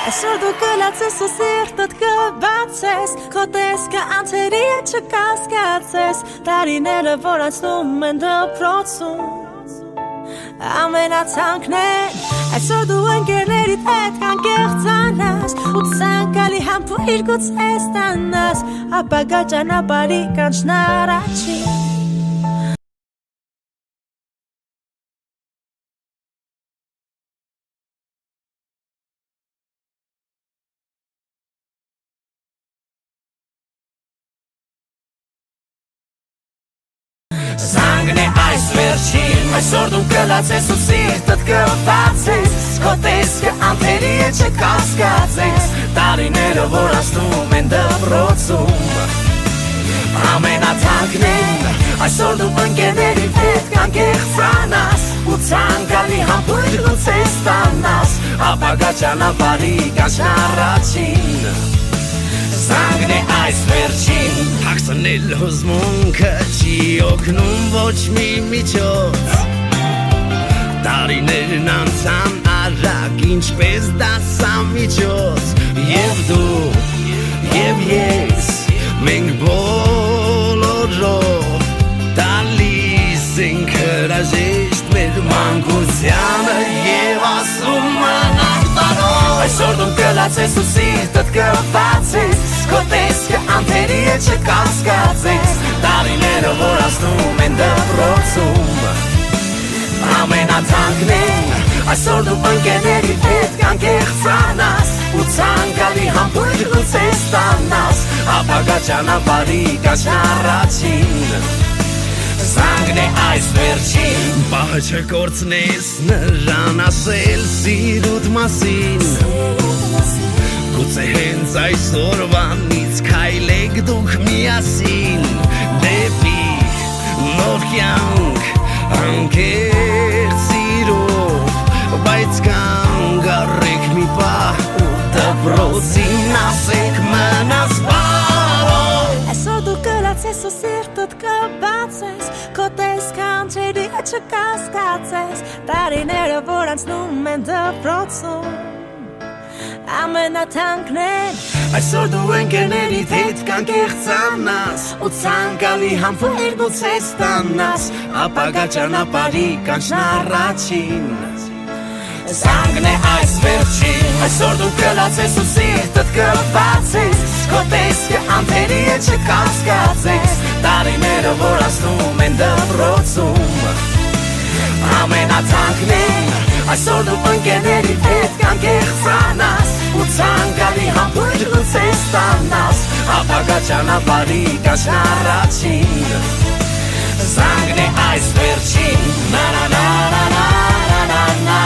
Այսօր դու կլացես ու սիրտդ կբացես Քո տեսքը անցերի չկասկածես Տարիները որ անցնում են դպրոցում Ամենացանկն Այսօր դու ընկերներիդ հետ կանկեղծանաս Ու ցանկալի համբույր գուցե ստանաս Ապագա ճանապարհի կանչն առաջին Զանգն է այս վերջին Այսօր դու կլացես ու սիրտդ կբացես Քո տեսքը անթերի է չկասկածես Տարիները որ անցնում են դպրոցում Ամենաթանկն Այսօր դու ընկերների հետ կանկեղծանաս Ու ցանկալի համբույր գուցե ստանաս Ապագա ճանապարհի կանչն առաջին Զանգն է այս վերջին Հագցնել հուզմունքը չի օգնում ոչ մի միջոց Տարիներն անցան արագ ինչպես դասամիջոց Եվ դու, և ես, մենք բոլորով Տալիս ենք հրաժեշտ մեր մանկությանը Եվ ասում են արտարով Այսօր դու կլացես ու սիրտդ կբացես Քո տեսքը անթերի է չկասկածես Տարիները որ անցնում են դպրոցում Ամենաթանկն Այսօր դու ընկերների հետ կանկեղծանաս Ու ցանկալի համբույր գուցե ստանաս Ապագա ճանապարհի կանչն առաջին Զանգն է այս վերջին Պահը չկորցնես նրան ասել սիրուդ մասին Գուցե հենց այսօրվանից քայլեք դուք միասին Դեպի նոր կյանք անկեղծ սիրով Բայց կանգ առեք մի պահ ու դպրոցին ասեք մնաս բարով Այսօր դու կլացես ու սիրտդ կբացես Քո տեսքը անցերի չկասկածես Տարիները որ անցնում են դպրոցում Ամենաթանկն Այսօր դու ընկերներիդ հետ կանկեղծանաս Ու ցանկալի համբույր գուցե ստանաս Ապագա ճանապարհի կանչն առաջին Զանգն է այս վերջին Այսօր դու կլացես ու սիրտդ կբացես Քո տեսքը անթերի է չկասկածես Տարիները որ անցնում են դպրոցում Ամենաթանկն Այսօր դու ընկերներիդ հետ կանկեղծանաս Ու ցանկալի համբույր գուցե ստանաս Ապագա ճանապարհի կանչն առաջին Զանգն է այս վերջին Na-na-na-na-na Na-na-na-na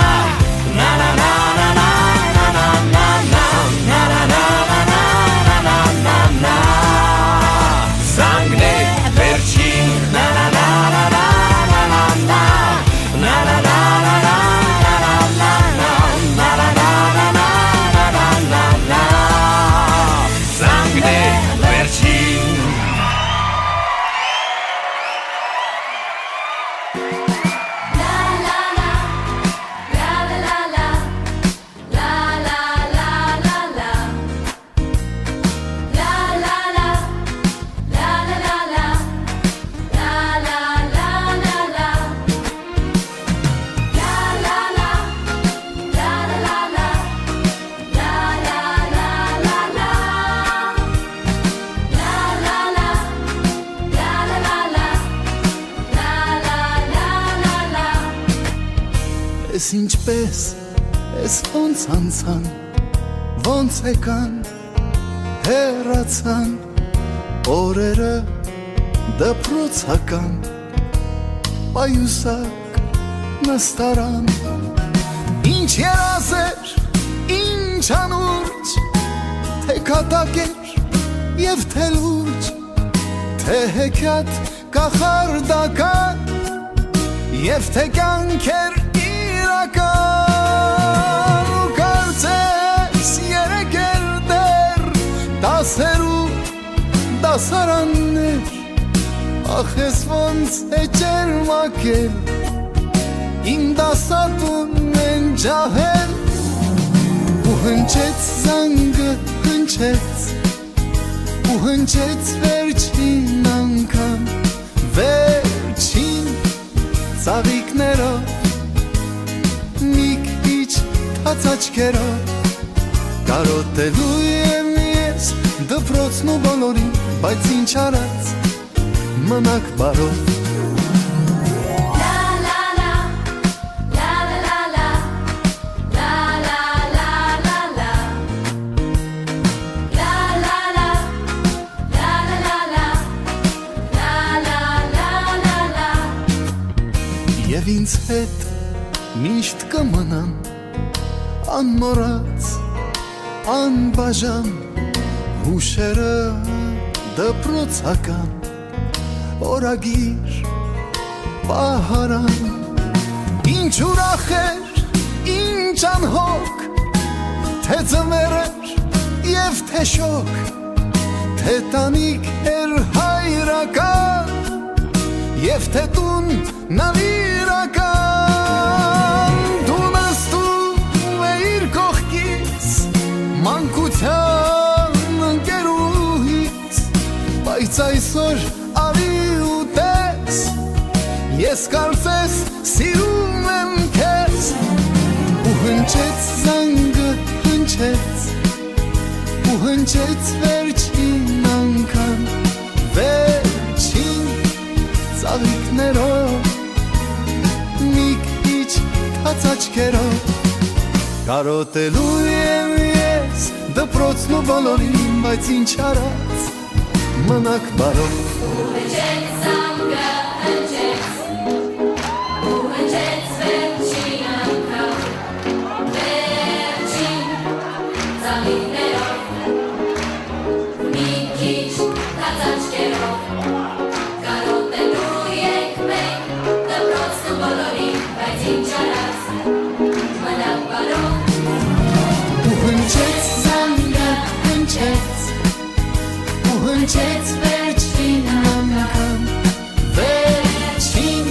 Na-na-na-na Na-na-na-na Զանգն է վերջին Na-na-na-na Ես ինչպես, ես ոնց անցան, ոնց եկան, հեռացան, օրերը դպրոցական, պայուսակ նստարան, ինչ երազեր, ինչ անուրջ, թե կատակեր և թե լուրջ, թե հեքիաթ կախարդական, և թե կյանքեր ու կարծես երեքեր դեր դասերու դասարաններ ախ ես ոնց է ջերմակել իմ դասատուն են ջահել ու հնչեց զանգը հնչեց ու հնչեց վերջին անգամ վերջին ծաղիկներով մի քիչ թաց աչքերով կարոտելու եմ ես դպրոցն ու բոլորին բայց ինչ արած մնաք բարով Եվ ինձ հետ միշտ կմնան անմոռաց, անբաժան հուշերը դպրոցական օրագիր պահարան Ինչ ուրախ էր, ինչ անհոգ թե ձմեռ էր և թե շոգ թե տանիք էր հայրական Եվ թե տուն նավիրական Դու նստում էիր կողքից Մանկության ընկերուհից Բայց այսօր արի ու տես Ես կարծես սիրում եմ քեզ Ու հնչեց զանգը հնչեց Ու հնչեց վերջին անգամ Վերջին ծաղիկներով մի քիչ թաց աչքերով կարոտելու եմ ես դպրոցն ու բոլորին բայց ինչ արած մնաք բարով Հնչեց զանգը հնչեց ու հնչեց վերջին անգամ վերջին ծաղիկներով մի քիչ թաց աչքերով Հնչեց վերջին անգամ վերջին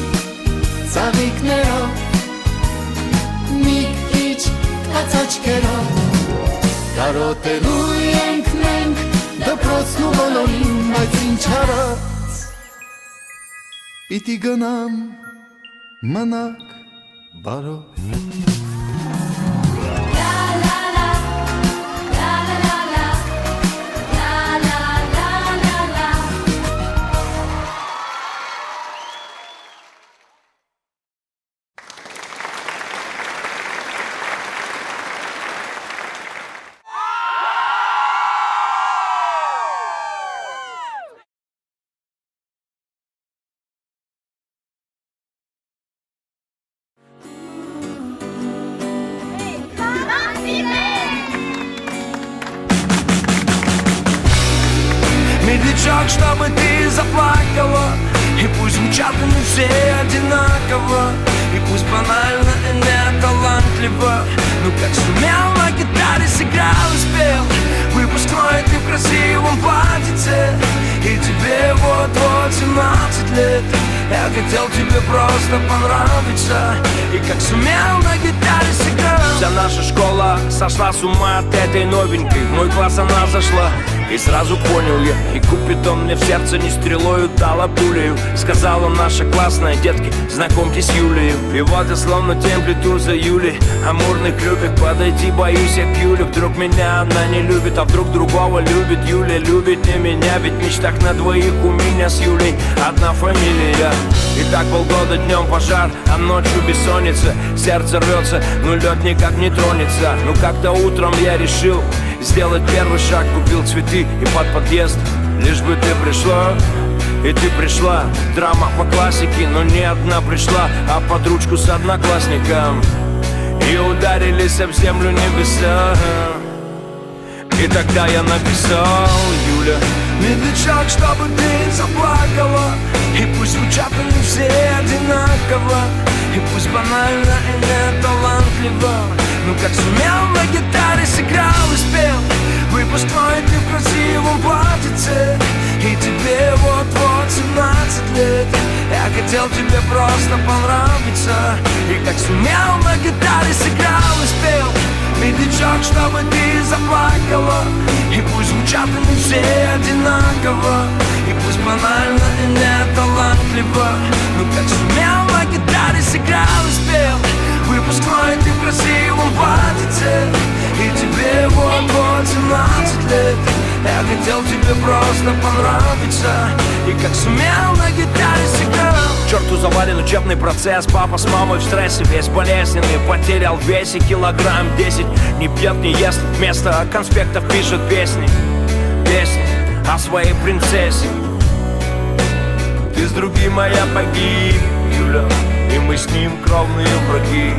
ծաղիկներով մի քիչ թաց աչքերով կարոտելու ենք մենք դպրոցն ու բոլորին բայց ինչ արած պիտի գնամ մնաք բարով Медлячок, чтобы ты заплакала И пусть звучат они все одинаково И пусть банально и не талантливо Но как сумел на гитаре сыграл и спел Выпускной ты в красивом платьице И тебе вот-вот 17 лет Я хотел тебе просто понравиться И как сумел на гитаре сыграл Вся наша школа сошла с ума от этой новенькой В мой класс она зашла И сразу понял я, и Купидон мне в сердце не стрелою дала пулею Сказала наша классная, детки, знакомьтесь Юлию И вот я словно темплиту за Юлей Амурных любит, подойти боюсь я к Юле Вдруг меня она не любит, а вдруг другого любит Юля любит не меня, ведь в мечтах на двоих у меня с Юлей одна фамилия И так полгода днем пожар, а ночью бессонница Сердце рвется, но лед никак не тронется Но как-то утром я решил сделать первый шаг, купил цветы и под подъезд Лишь бы ты пришла, и ты пришла Драма по классике, но не одна пришла А под ручку с одноклассником И ударились об землю небеса И тогда я написал, Юля Медлячок, чтобы ты заплакала И пусть звучат они все одинаково И пусть банально и не талантливо Ну как сумел на гитаре сыграл и спел Выпускной ты в красивом платьице И тебе вот-вот 17 лет Я хотел тебе просто понравиться И как сумел на гитаре сыграл и спел медлячок, чтобы ты заплакала. И пусть звучат они все одинаково, и пусть банально и не талантливо, но как сумел на гитаре сыграл и спел выпускной ты в красивом платьице, и тебе вот 17 лет. Я хотел тебе просто понравиться, и как сумел на гитаре сыграл. Черту завален учебный процесс, папа с мамой в стрессе, весь болезненный, потерял в весе килограмм 10. Не пьет, не ест, вместо конспектов пишет песни, песни о своей принцессе. Ты с другим, моя погиб, Юля, и мы с ним кровные враги,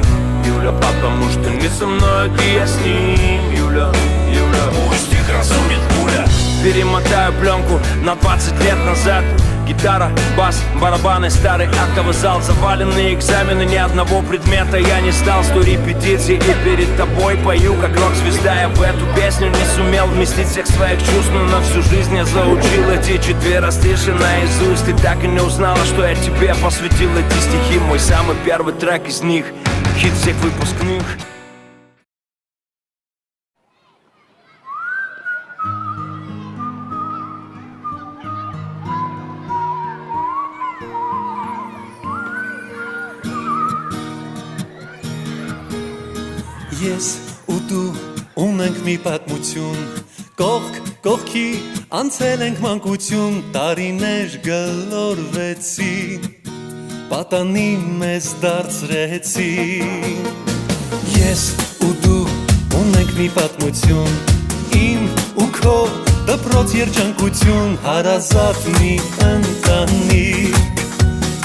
Юля, потому что не со мной, ты я с ним, Юля, Юля. Пусть их разумит пуля. Перемотаю пленку на 20 лет назад. Гитара, бас, барабаны, старый актовый зал, заваленные экзамены, ни одного предмета я не сдал. 100 репетиций и перед тобой пою, как рок-звезда. Я в эту песню не сумел вместить всех своих чувств, но на всю жизнь я заучил эти четверостиши наизусть. Ты так и не узнала, что я тебе посвятил эти стихи. Мой самый первый трек из них, хит всех выпускных. Ես ու դու ունենք մի պատմություն, կողք կողքի անցել ենք մանկություն, տարիներ գլորվեցին, պատանի մեզ դարձրեցին։ Ես ու դու ունենք մի պատմություն, իմ ու քո դպրոց երջանկություն, հարազատ մի ընտանիք,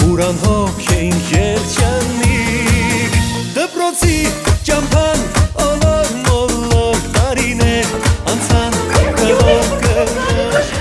ուրան հոգ էինք երջանիկ, դպրոցի ճամփան օլոր մոլոր տարիներ անցան գլոր գլոր։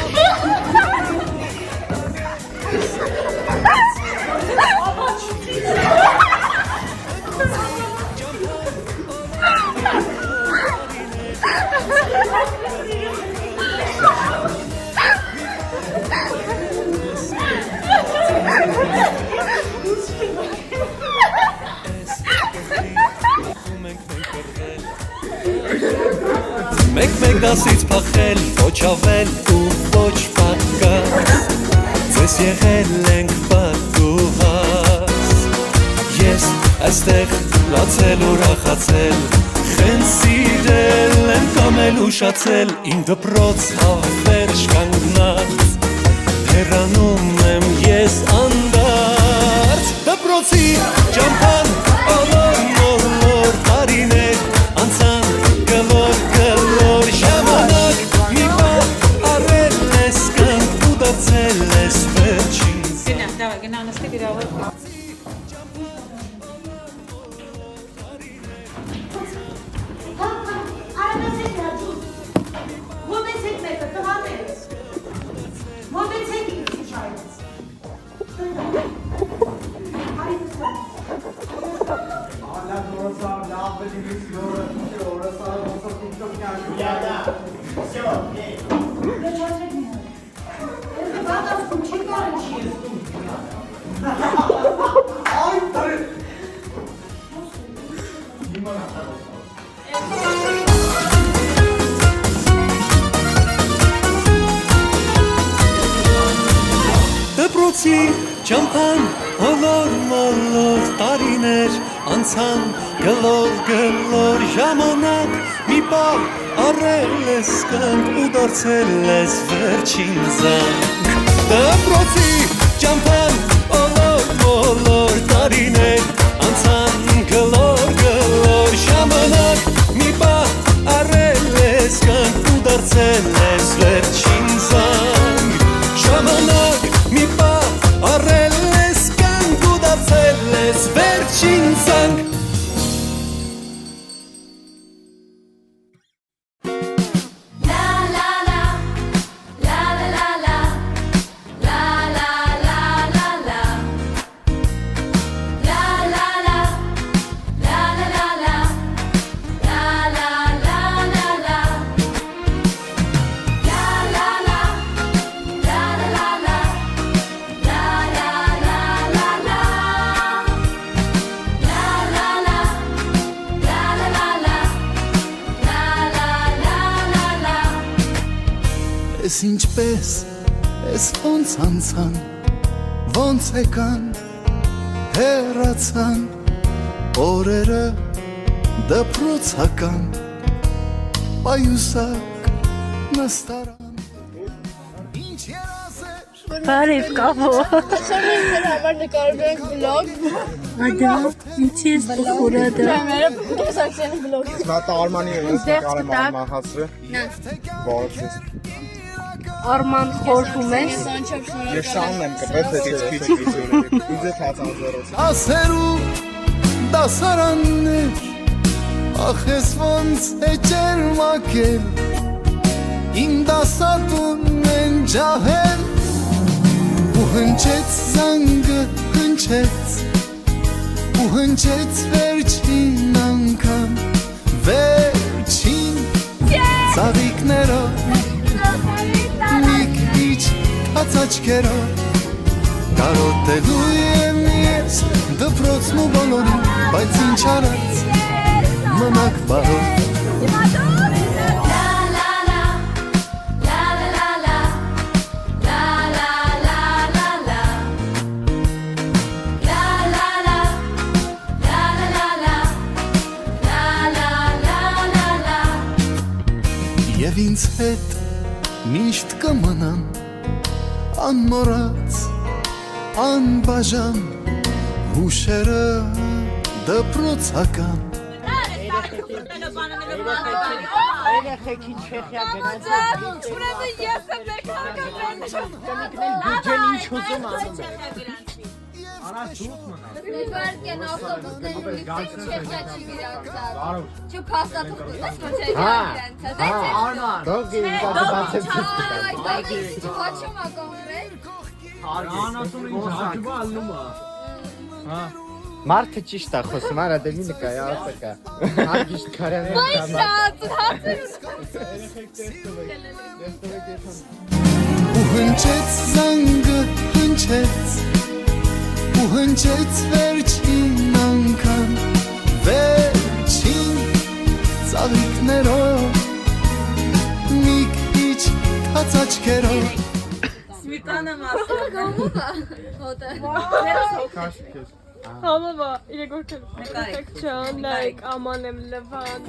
Մեկ դասից փախել, ոչ ավել ու ոչ պակաս, ձեզ եղել ենք պատուհաս։ Ես այստեղ լացել ուրախացել, խեն սիրել եմ կամել ուշացել, իմ դպրոց հավերժ կանգնած, հեռանում եմ ես անդարձ, դպրոցի ճամփան օլոր մոլոր տարիներ անցան գլոր գլոր, ժամանակ մի բան առել ես կանք ու դարձել ես վերջին։ Գնա, դավայ, գնա անստի գրավոր։ Արամացեք հաջու, մոտեցեք մեկը, տղաներ, մոտեցեք ինձ իջայից, Դպրոցի ճամփան օլոր մոլոր տարիներ անցան գլոր գլոր, ժամանակ մի բան առել ես կանք ու դարձել ես վերջին զանգ։ Դպրոցի ճամփան օլոր մոլոր տարիներ անցան գլոր գլոր, ժամանակ մի բան առել ես կանք ու դարձել ես վերջին զանգ։ Ժամանակ մի բան առել ես կանք ու դարձել ես վերջին զանգ։ La la la, la la la la, la la ինչպես ես ոնց անցան ոնց եկան հեռացան օրերը դպրոցական պայուսակ նստարան ինչ երազեր Բարև կավո Շարժեն մեր համար նկարում ենք վլոգ Ադա ինչի ես բխուրա դա Մեր կեսակցեն վլոգ Նատա Արմանի ես նկարեմ Արման հասրը Բարոչես Արման խորհում ես Ես շանն եմ կրվեց հետից քիչ Ինձ է թացան զերոց ասերու դասարաններ ախ ես ոնց է ջերմակել իմ դասատուն են ջահել ու հնչեց զանգը հնչեց ու հնչեց վերջին անգամ վերջին ծաղիկներով մի քիչ թաց աչքերով կարոտելու եմ ես դպրոցն ու բոլորին բայց ինչ արած մնաք բարով Եվ ինձ հետ միշտ կմնան անմոռաց անբաժան հուշերը դպրոցական Իվարկեն ավտոբուսների միքսեք չեխյա չի վիրանցար Չու պաստա թուղտուտես մո չեխյա վիրանցար Դոք ինձ բացեմ Այդ ինչ չվաչում ա կոնկրետ Մարդը ճիշտ է խոսում, արա դե մի նկայ, ասակա Արգիշտ կարյան ու հնչեց զանգը հնչեց ու հնչեց վերջին անգամ վերջին ծաղիկներով մի քիչ թաց աչքերով Սմիտանը մասը Համավա, իրեգորքել Նեկարեք նայք, աման եմ լվան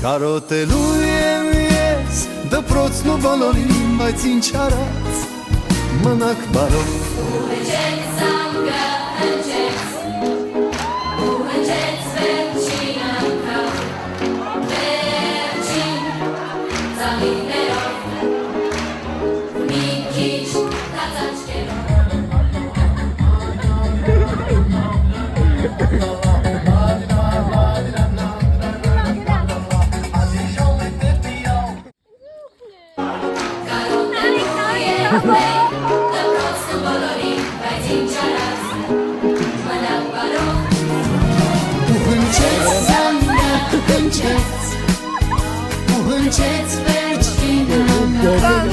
Կարոտելու եմ ես դպրոցն ու բոլորին բայց ինչ արած մնաք բարով Հնչեց զանգը հնչեց ու հնչեց վերջին անգամ վերջին ծաղիկներով մի քիչ թաց աչքերով Դպրոցն ու բոլորին բայց ինչ արած մնաք բարով ու հնչեց զանգը հնչեց ու հնչեց վերջին անգամ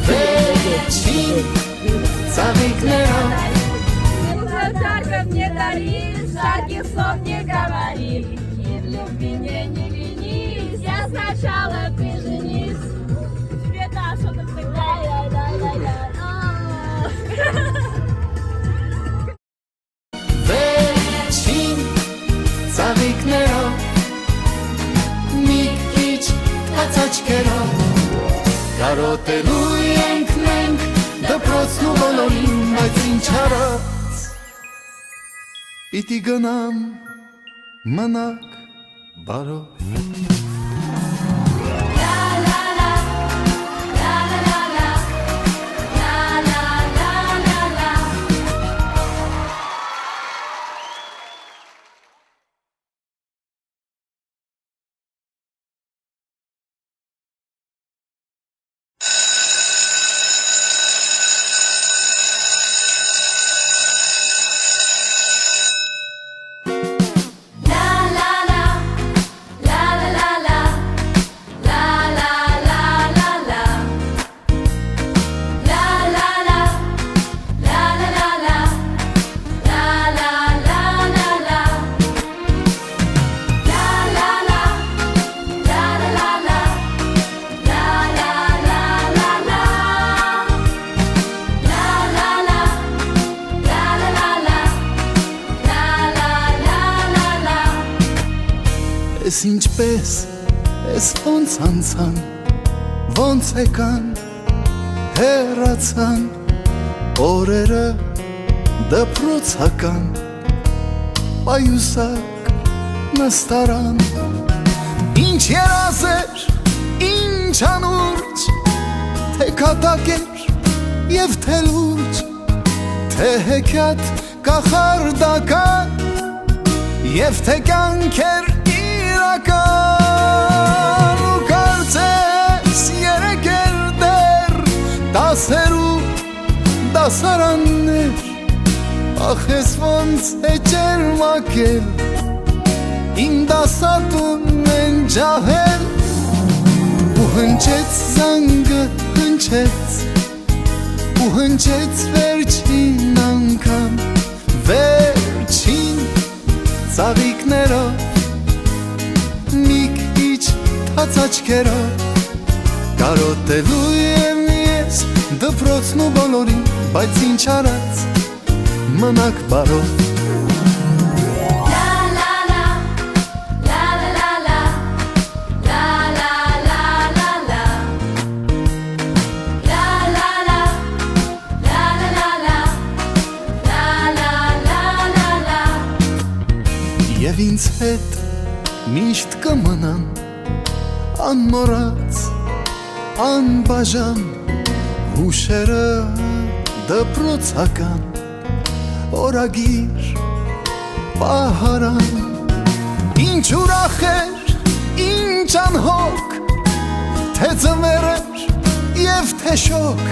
վերջին ծաղիկներով Только мне дари, жарких слов не говори И в любви не ленись, я сначала ты женись Тебе да, что-то всегда, Վերջին ծաղիկներով մի քիչ թաց աչքերով կարոտելու ենք մենք դպրոցն ու բոլորին բայց ինչ արած պիտի գնամ մնաք բարով Ես ինչպես, ես ոնց անցան, ոնց եկան, հեռացան, օրերը դպրոցական, պայուսակ նստարան, ինչ երազեր, ինչ անուրջ, թե կատակեր և թե լուրջ, թե հեքյատ կախարդական և թե կյանքեր իրական ու կարծես երեքեր դեր դասերու դասարաններ ախ ես ոնց է ջերմակել իմ դասատուն են ջահել ու հնչեց զանգը հնչեց ու հնչեց վերջին անգամ վերջին ծաղիկներով մի քիչ թաց աչքերով կարոտելու եմ ես դպրոցն ու բոլորին բայց ինչ արած մնաք բարով Եվ ինձ հետ միշտ կմնան անմոռաց, անբաժան հուշերը դպրոցական օրագիր պահարան ինչ ուրախ էր, ինչ անհոգ թե ձմեռ էր և թե շոգ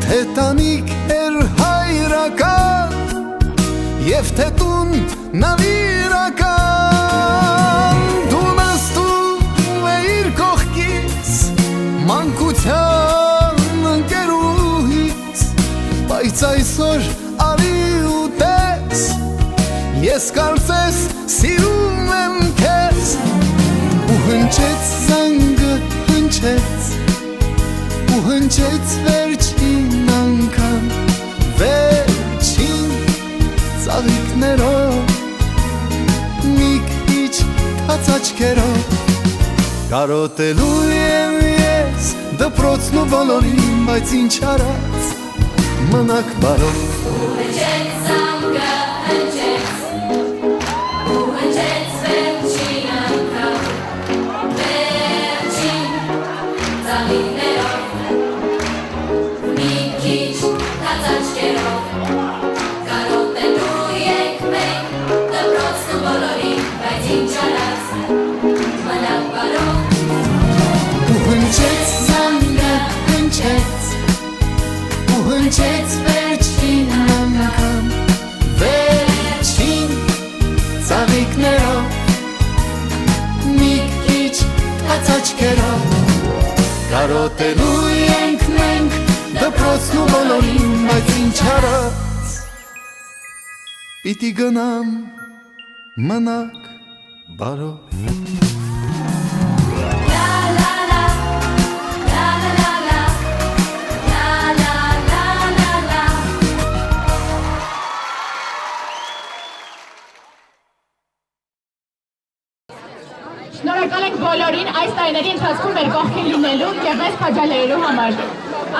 թե տանիք էր հայրական և թե տուն նվիրական դու նստում էիր կողքից մանկության ընկերուհից բայց այսօր արի ու տես ես կարծես սիրում եմ քեզ ու հնչեց զանգը հնչեց ու հնչեց վերջին անգամ վերջին ծաղիկներով մի քիչ թաց աչքերով կարոտելու եմ ես դպրոցն ու բոլորին բայց ինչ արած մնաք բարով Հնչեց զանգը հնչեց ու հնչեց վերջին անգամ վերջին ծաղիկներով մի քիչ թաց աչքերով կարոտելու ենք մենք դպրոցն ու բոլորին բայց ինչ արած մնաք բարով ու հնչեց զանգը հնչեց ու հնչեց վերջին անգամ վերջին ծաղիկներով մի քիչ թաց աչքերով կարոտելու ենք մենք դպրոցն ու բոլորին բայց ինչ արած պիտի գնամ մնաք բարով Շնորհակալ ենք բոլորին այս տարիների ընթացքում մեր կողքին լինելու և մեզ քաջալերելու համար։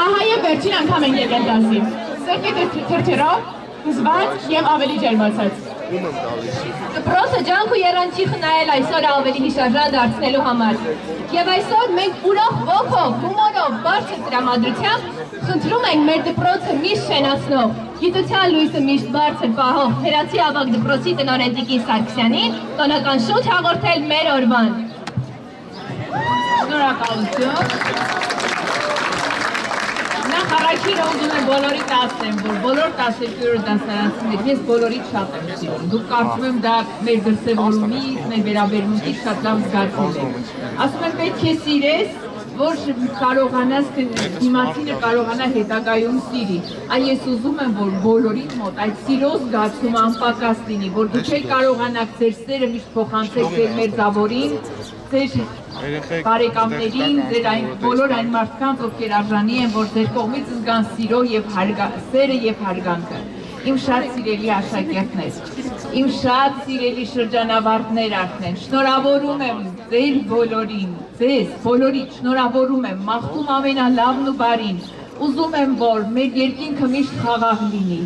Ահա և վերջին անգամ ենք եկել դասի։ Սրտի թրթրով, հուզված և ավելի ջերմացած։ Դպրոցը ջանք ու եռանցիք նայել այսօր ավելի հիշարժան դարձնելու համար։ Եվ այսօր մենք ուրախ ոգով, հումորով, բարձր տրամադրությամբ խնդրում ենք մեր դպրոցը միշտ շենացնող, գիտության լույսը միշտ բարձր պահող Հերացի ավագ դպրոցի տնօրեն Տիկին Սարգսյանին տոնական շունչ հաղորդել մեր օրվան։ Շնորհակալություն։ Նախ առաջինը ուզում եմ բոլորիդ ասեմ, որ բոլոր 12-րդ դասարանցիներ ես բոլորիդ շատ եմ սիրում։ Դուք կարծում եմ դա մեր դրսևորումից, մեր վերաբերմունքից շատ լավ զգացել եք։ Ասում եմ պետք է սիրես, որ կարողանաս դիմացինը կարողանա հետագայում սիրի։ Այ ես ուզում եմ, որ բոլորիդ մոտ այդ սիրո զգացումը անպակաս լինի, որ դուք էլ կարողանաք ձեր սերը միշտ փոխանցել ձեր մերձավորին, ձեր բարեկամներին, ձեր բոլոր այն մարդկանց, ովքեր արժանի են, որ ձեր կողմից զգան սիրո և սերը և հարգանքը։ իմ շատ սիրելի աշակերտներ, իմ շատ սիրելի շրջանավարտներ արդեն, շնորհավորում եմ ձեր բոլորին, ձեզ բոլորիդ շնորհավորում եմ, մաղթում ամենալավն ու բարին, ուզում եմ, որ մեր երկինքը միշտ խաղաղ լինի,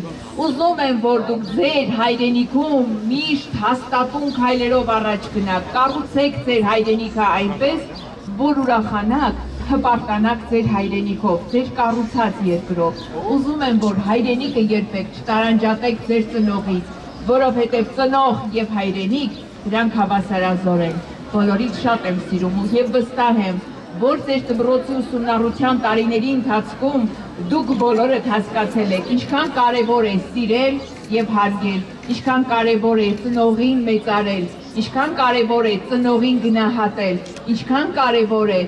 ուզում եմ, որ դուք ձեր հայրենիքում միշտ հաստատուն քայլերով առաջ գնաք, կառուցեք ձեր հայրենիքը այնպես, որ ուրախանաք, հպարտանաք ձեր հայրենիքով, ձեր կառուցած երկրով, ուզում եմ, որ հայրենիքը երբեք չտարանջատեք ձեր ծնողից, որովհետև ծնող եւ հայրենիք դրանք հավասարազոր են, բոլորից շատ եմ սիրում եւ վստահ եմ, որ ձեր դպրոցի ուսումնառության տարիների ընթացքում դուք բոլորդ հասկացել եք, ինչքան կարևոր է սիրել եւ հարգել, ինչքան կարևոր է ծնողին մեծարել, ինչքան կարևոր է ծնողին գնահատել, ինչքան կարևոր է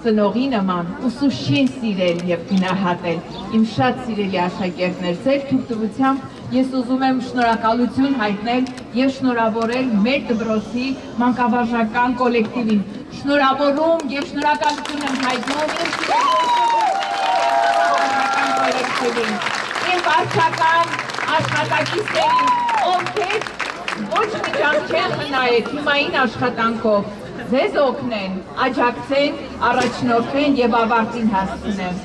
ծնողի նման ուսուցչին սիրել եւ գնահատել։ Իմ շատ սիրելի աշակերտներ, ձեր թույլտվությամբ ես ուզում եմ շնորհակալություն հայտնել եւ շնորհավորել մեր դպրոցի մանկավարժական կոլեկտիվին։ Շնորհավորում եւ շնորհակալություն եմ հայտնում իմ վարչական աշխատակիցներին, ովքեր ոչ մի ջանք չեն խնայել թիմային աշխատանքով, ձեզ օգնեն, աջակցեն, առաջնորդեն եւ ավարտին հասցնեն։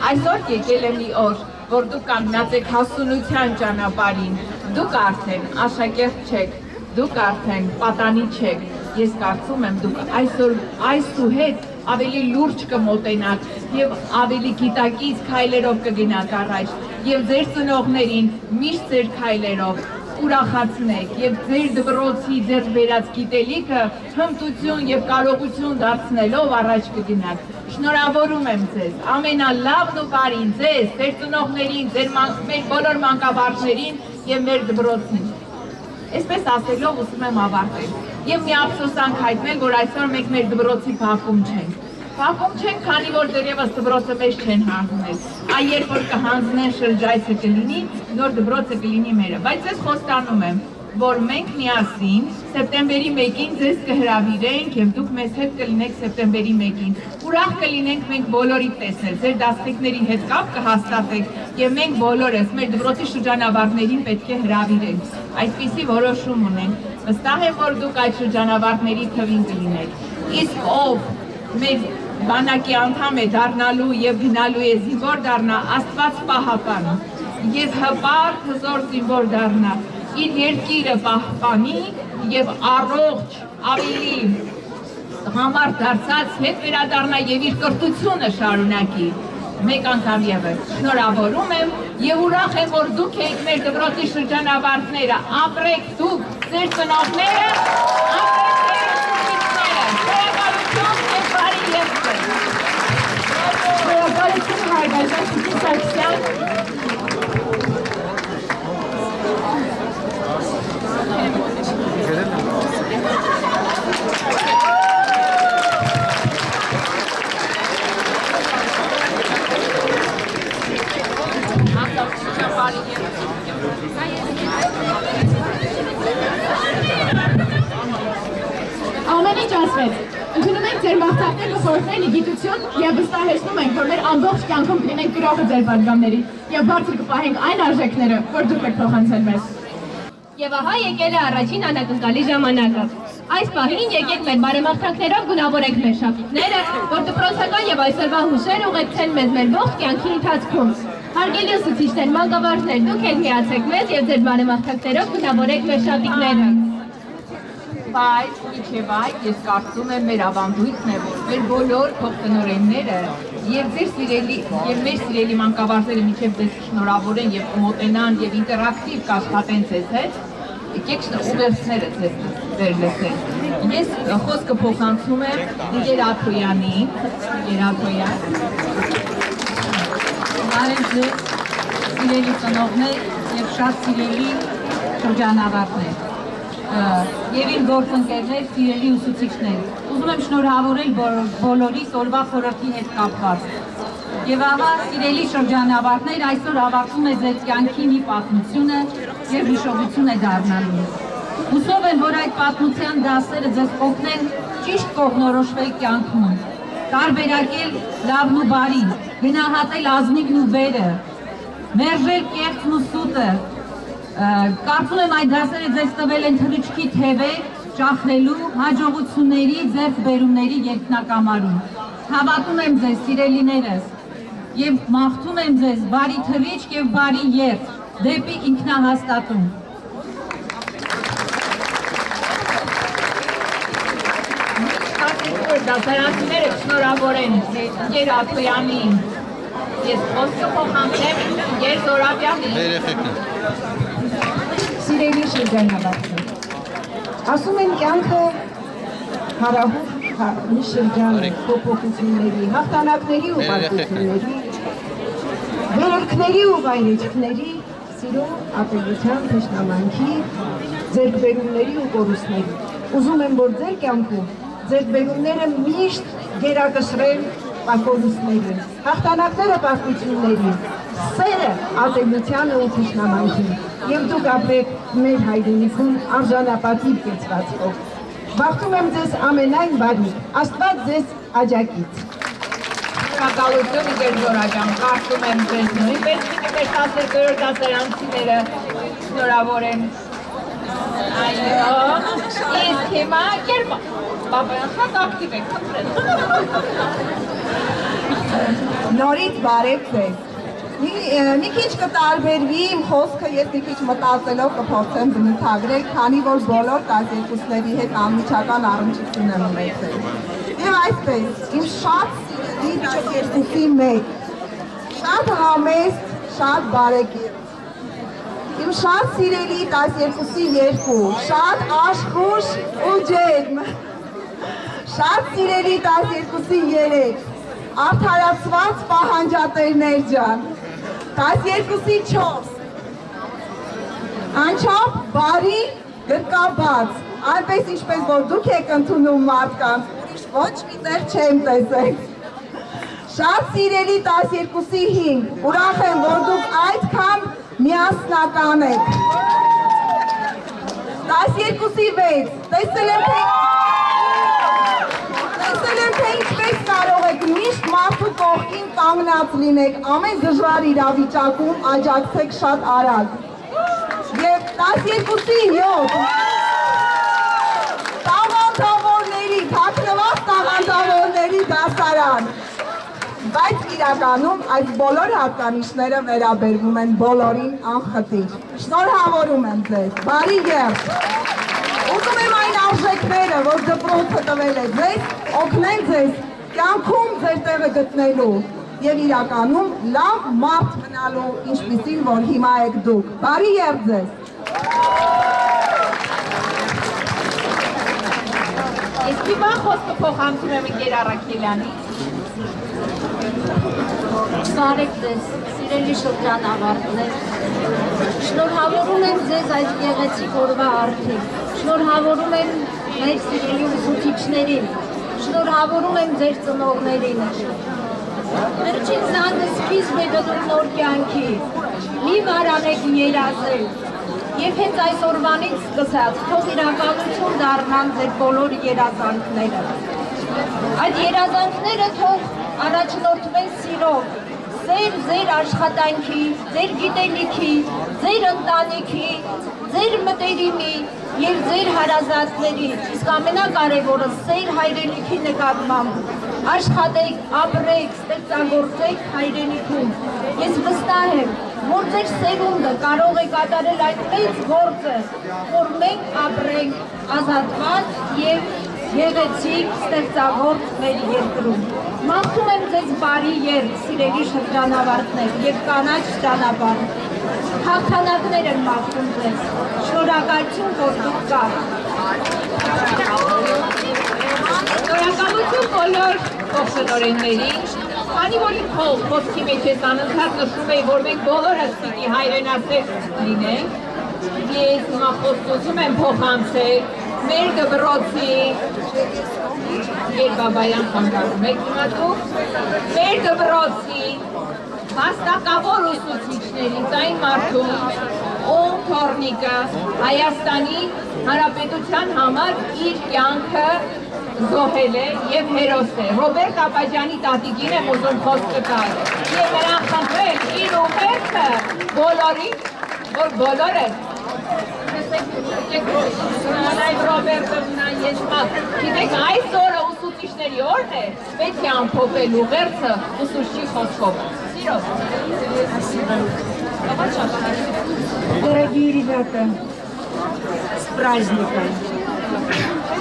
Այսօր եկել է մի օր, որ դուք կանգնած եք հասունության ճանապարհին, դուք արդեն աշակերտ չեք, դուք արդեն պատանի չեք։ Ես կարծում եմ դուք այսօր այսուհետ ավելի լուրջ կմոտենաք եւ ավելի գիտակից քայլերով կգնաք առաջ եւ ձեր ծնողներին միշտ ձեր քայլերով ուրախացնեք եւ ձեր դպրոցի ձեր վերած գիտելիքը հմտություն եւ կարողություն դարձնելով առաջ կգնաք։ Շնորհավորում եմ ձեզ, ամենալավն ու բարին ձեզ, ձեր ծնողներին, մեր բոլոր մանկավարժներին եւ մեր դպրոցին։ Այսպես ասելով ուզում եմ ավարտել եւ մի ափսոսանք հայտնել, որ այսօր մենք մեր դպրոցի փակում չենք։ Փակում չենք, քանի որ դեռևս դպրոցը մեզ չեն հանձնել։ Այ երբ որ կհանձնեն շրջայցը կլինի, նոր դպրոցը կլինի մերը։ Բայց ես խոստանում եմ, որ մենք միասին սեպտեմբերի 1-ին ձեզ կհրավիրենք եւ դուք մեզ հետ կլինեք սեպտեմբերի 1-ին։ Ուրախ կլինենք մենք բոլորիդ տեսնել, ձեր դասնիկների հետ կապ կհաստատեք եւ մենք բոլորս մեր դպրոցի շրջանավարտներին պետք է հրավիրենք։ Այսպիսի որոշում ունենք։ Վստահ եմ, որ դուք այդ շրջանավարտների թվին կլինեք։ Իսկ ով մեր բանակի անդամ է դառնալու եւ գնալու է զինվոր դառնա, Աստված պահապան եւ հպարտ հզոր զինվոր դառնա, իր երկիրը պահպանի եւ առողջ ավելի համար դարձած հետ վերադառնա եւ իր կրթությունը շարունակի։ Մեկ անգամ եւս շնորհավորում եմ եւ ուրախ եմ, որ դուք եք մեր դպրոցի շրջանավարտները, ապրեք դուք, ձեր ծնողները, ապրեք ձեր բարի երբեք։ Շնորհակալություն հարգարժան Սարգսյան։ Ամեն ինչ ասվեց։ Ընդունում ենք ձեր մաղթանքներն ու խորհուրդներն գիտություն եւ վստահեցնում ենք, որ մեր ամբողջ կյանքում կլինենք գրողը ձեր պատգամների եւ բարձր կպահենք այն արժեքները, որ դուք եք փոխանցել մեզ։ Եվ ահա եկել է առաջին անակնկալի ժամանակը։ Այս պահին եկեք մեր բարեմաղթանքներով գունավորենք մեր շապիկները, որ դպրոցական եւ այսօրվա հուշեր ուղեկցեն մեզ մեր ողջ կյանքի ընթացքում։ Հարգելի ուսուցիչներ, մանկավարժներ, դուք եք միացեք մեզ եւ ձեր բարեմաղթանքներով գունավորեք մեր շապիկները։ Բայց իջև այդ ես կարծում եմ մեր ավանդույթն է, որ մեր բոլոր փոխտնօրենները եւ ձեր սիրելի եւ մեր սիրելի մանկավարժները միջև ձեզ շնորհավորեն եւ մոտենան եւ ինտերակտիվ կաշխատեն ձեզ հետ, եկեք ուղերձները ձեր լսեն։ Ես խոսքը փոխանցում եմ Իգեր Աթոյանին, Բարև ձեզ, սիրելի ծնողներ եւ շատ սիրելի շրջանավարտներ։ Եվ իմ գործընկերներ, սիրելի ուսուցիչներ, ուզում եմ շնորհավորել բոլորիս օրվա խորհրդի հետ կապված։ Եվ ահա, սիրելի շրջանավարտներ, այսօր ավարտում է ձեր կյանքի մի պատմությունը եւ հիշողություն է դառնալու։ Հուսով եմ, որ այդ պատմության դասերը ձեզ օգնեն ճիշտ կողմնորոշվել կյանքում, տարբերակել լավն ու բարին, գնահատել ազնիվն ու վերը, մերժել կեղծն ու սուտը, Կարծում եմ այդ դասերը ձեզ տվել են թռիչքի թևեր, ճախլելու, հաջողությունների, ձեռքբերումների երկնակամարում։ Հավատում եմ ձեզ, սիրելիներս, եւ մաղթում եմ ձեզ բարի թռիչք եւ բարի երթ դեպի ինքնահաստատում։ Դասարանցիները շնորհավոր են Գեր Աթոյանին, ես խոսքը փոխանցեմ Գեր Զորաբյանին։ Սիրելի շրջանավարտներ, ասում են կյանքը հարահուր մի շրջան է փոփոխությունների, հաղթանակների ու պարտությունների, վերելքների ու վայրեջքների, սիրո, ատելության, թշնամանքի, ձեռքբերումների ու կորուստների։ Ուզում եմ, որ ձեր կյանքում ձեռքբերումները միշտ գերակշռեն կորուստներին, հաղթանակները պարտություններին, սերը ատելությանը ու թշնամանքին, եւ դուք ապրեք մեր հայրենիքում արժանապատիվ կեցվածքով։ Բախտում եմ ձեզ ամենայն բարի, Աստված ձեզ աջակից։ Շնորհակալություն Գեր Զորաբյան, կարծում եմ ձեզ նույնպես մեր 12-րդ դասարանցիները շնորհավոր են։ Այո, իսկ հիմա Գեր Բաբայան շատ ակտիվ եք, Նորից բարև ձեզ։ Մի քիչ կտարբերվի իմ խոսքը, ես մի քիչ մտածելով կփորձեմ բնութագրել, քանի որ բոլոր 12-ների հետ անմիջական առնչություն եմ ունեցել։ Եվ այսպես, իմ շատ սիրելի 12-ի մեկ, շատ համեստ, շատ բարեկիր, իմ շատ սիրելի 12-ի 2, շատ աշխուժ ու ջերմ, շատ սիրելի 12-ի 3, արդարացված պահանջատերներ ջան, 12-ի 4, անչափ բարի գրկաբաց, այնպես ինչպես որ դուք եք ընդունում մարդկանց, ուրիշ ոչ մի տեղ չեմ տեսել։ Շատ սիրելի 12-ի 5, ուրախ եմ, որ դուք այդքան միասնական եք։ 12-ի 6, տեսել եմ, թե ինչպես կարող եք միշտ մարդու կողքին կանգնած լինեք, ամեն դժվար իրավիճակում աջակցեք շատ արագ։ Եվ 12-ի 7, տաղանդավորների, թաքնված տաղանդավորների դասարան։ Բայց իրականում այդ բոլոր հատկանիշները վերաբերվում են բոլորին անխտիր։ Շնորհավորում եմ ձեզ, բարի երթ։ Ուզում եմ այն արժեքները, որ դպրոցը տվել է ձեզ, օգնել ձեզ կյանքում ձեր տեղը գտնելու եւ իրականում լավ մարդ մնալու, ինչպիսին որ հիմա եք դուք։ Բարի երթ ձեզ։ Իսկ հիմա խոսքը փոխանցում եմ Գեր Առաքելյանին։ Բարև ձեզ, սիրելի շրջանավարտներ, շնորհավորում եմ ձեզ այս գեղեցիկ օրվա արդիվ, շնորհավորում եմ մեր սիրելի ուսուցիչներին, շնորհավորում եմ ձեր ծնողներին։ Վերջին զանգը սկիզբ է դնում նոր կյանքի, մի վարանեք երազել, եւ հենց այս օրվանից սկսած թող իրականություն դառնան ձեր բոլոր երազանքները։ Այդ երազանքները թող առաջնորդվեն սիրով, ձեր աշխատանքի, ձեր գիտելիքի, ձեր ընտանիքի, ձեր մտերիմի եւ ձեր հարազատների, իսկ ամենակարևորը ձեր հայրենիքի նկատմամբ աշխատեք, ապրեք, ստեղծագործեք հայրենիքում։ Ես վստահ եմ, որ ձեր սերունդը կարող է կատարել այդ մեծ գործը, որ մենք ապրենք ազատված եւ գեղեցիկ ստեղծագործ մեր երկրում։ Մաղթում եմ ձեզ բարի երթ, սիրելի շրջանավարտներ եւ կանաչ ճանապարհ։ Հաղթանակներ եմ մաղթում ձեզ։ Շնորհակալություն, որ դուք կաք։ Շնորհակալություն բոլոր ողջունողներին, քանի որ իմ խոսքի մեջ ես անընդհատ նշում էի, որ մենք բոլորս պիտի հայրենասեր լինենք, ես հիմա խոսում եմ փոխանցել մեր դպրոցի Գեր Բաբայան խանգարում եք հիմա դուք, մեր դպրոցի հաստակավոր ուսուցիչներից այն մարդուն, ում թորնիկը Հայաստանի Հանրապետության համար իր կյանքը զոհել է եւ հերոս է։ Ռոբերտ Աբաջյանի տատիկին եմ ուզում խոսքը տալ եւ նրան խնդրել իր ուղերձը բոլորին որ բոլորը Նայ Ռոբերտովնա Եսմակ, գիտեք այս օրը ուսուցիչների օրն է, պետք է ամփոփել ուղերձը ուսուցչի խոսքով։ Սիրով։ Дорогие ребята, с праздником!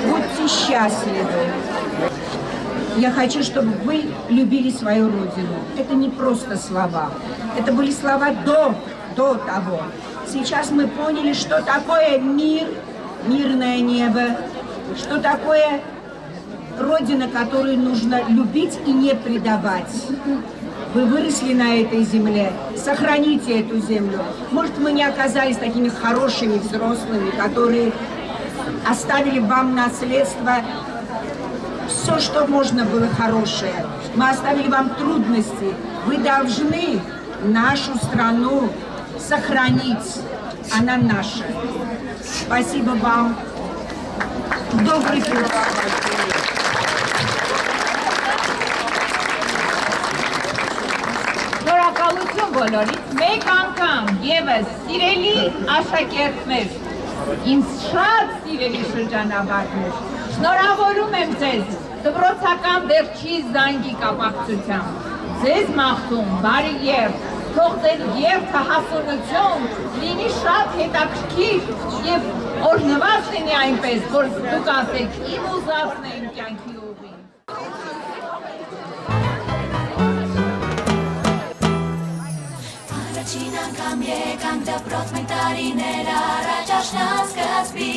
Будьте счастливы! Я хочу, чтобы вы любили свою Родину. Это не просто слова. Это были слова до того. Сейчас мы поняли, что такое мир, мирное небо, что такое Родина, которую нужно любить и не предавать. Вы выросли на этой земле, сохраните эту землю. Может, мы не оказались такими хорошими взрослыми, которые оставили вам наследство все, что можно было хорошее. Мы оставили вам трудности. Вы должны нашу страну сохранить. Она наша. Спасибо вам. Добрый путь. Շնորհակալություն բոլորից, մեկ անգամ եւս սիրելի աշակերտներ, ինձ շատ սիրելի շրջանավարտներ, շնորհավորում եմ ձեզ դպրոցական վերջի զանգի կապակցությամբ, ձեզ մաղթում բարի երթ, թող ձեր երթը հասունություն լինի շատ հետաքրքիր եւ օրհնված լինի այնպես, որ դուք ասեք իմ ուզածն է իմ կյանքի ուղին։ Առաջին անգամ եկանք դպրոց մենք տարիներ առաջ աշնան սկզբի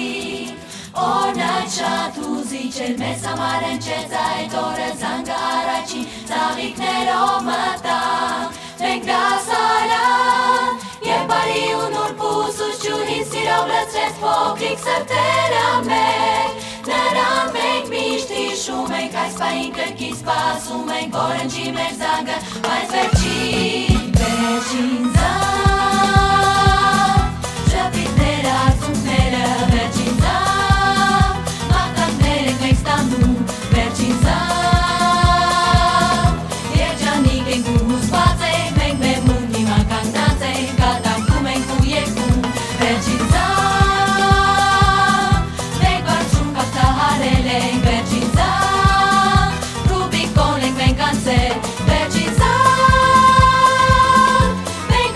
Օրն այդ շատ ուզիչ էր մեզ համար հնչեց այդ օրը զանգը առաջին ծաղիկներով մտանք Մենք դասարան և բարի ու նուրբ ուսուցչուհին սիրով լցրեց փոքրիկ սրտերը մեր Նրան մենք միշտ հիշում ենք այս պահին կրկին սպասում ենք որ հնչի մեր զանգը բայց վերջին զանգ շփիթները արցունքները վերջին զանգ մաղթանքներ ենք մենք ստանում վերջին զանգ երջանիկ ենք ու հուսված ենք մենք մեր մունք հիմա կանգնած ենք կատակում ենք ու երկում վերջին զանգ մենք բարձրում կաղթահարել ենք վերջին զանգ Ռուբիկոն ենք մենք անցել վերջին զանգ մենք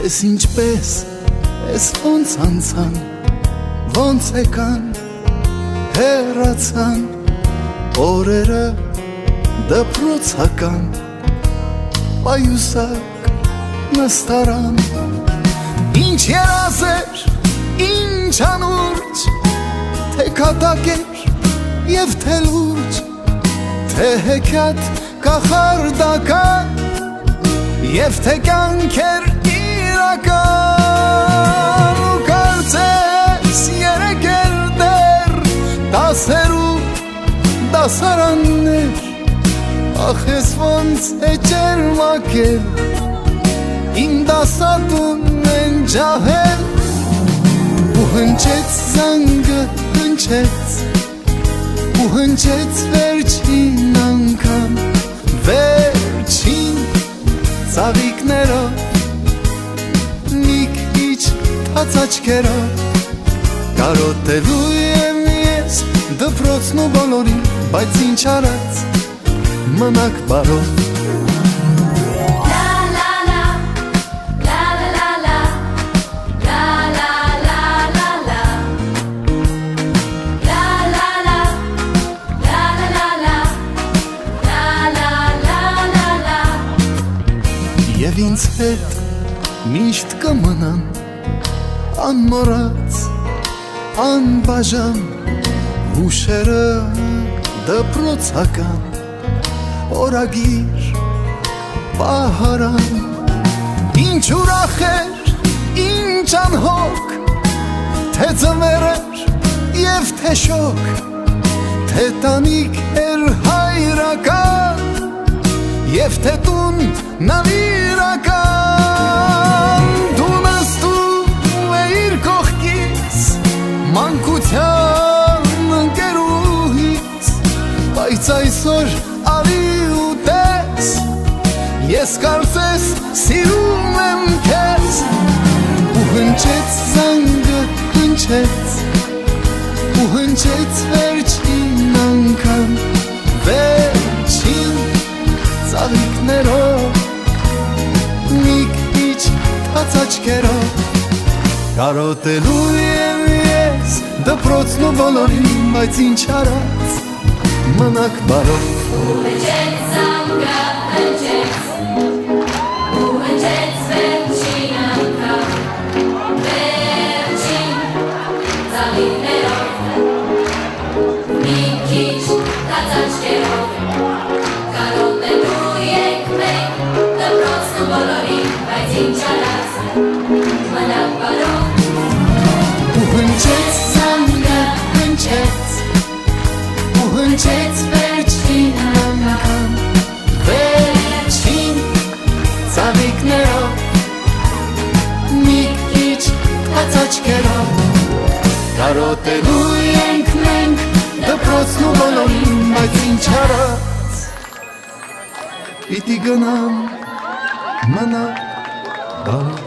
Ես ինչպես, ես ոնց անցան, ոնց եկան, հեռացան, օրերը դպրոցական, պայուսակ նստարան, ինչ երազեր, ինչ անուրջ, թե կատակ էր և թե լուրջ, թե հեքիաթ կախարդական և թե կյանք էր իրական ու կարծես երեկ էր դեռ դասերու դասարաններ ախ ես ոնց է ջերմակել իմ դասատուն են ջահել ու հնչեց զանգը հնչեց ու հնչեց վերջին անգամ վերջին ծաղիկներով մի քիչ թաց աչքերով կարոտելու եմ ես դպրոցն ու բոլորին բայց ինչ արած մնաք բարով Եվ ինձ հետ միշտ կմնան անմոռաց, անբաժան հուշերը դպրոցական օրագիր պահարան ինչ ուրախ էր, ինչ անհոգ թե ձմեռ էր և թե շոգ թե տանիք էր հայրական և թե տուն նավիրական դուն աստու էիր կողքից մանկության ընկերուհից բայց այսօր արի ու տես ես կարծես սիրում եմ քեզ ու հնչեց զանգը հնչեց ու հնչեց վերջին անգամ վերջին ծաղիկներով մի քիչ թաց աչքերով կարոտելու եմ ես դպրոցն ու բոլորին բայց ինչ արած մնաք բարով ու հնչեց զանգը հնչեց ու հնչեց վերջին անգամ վերջին ծաղիկներով մի քիչ թաց աչքերով Հնչեց զանգը հնչեց ու հնչեց վերջին անգամ վերջին ծաղիկներով մի քիչ թաց աչքերով կարոտելու ենք մենք դպրոցն ու բոլորին բայց ինչ արած պիտի գնամ մնաք բարով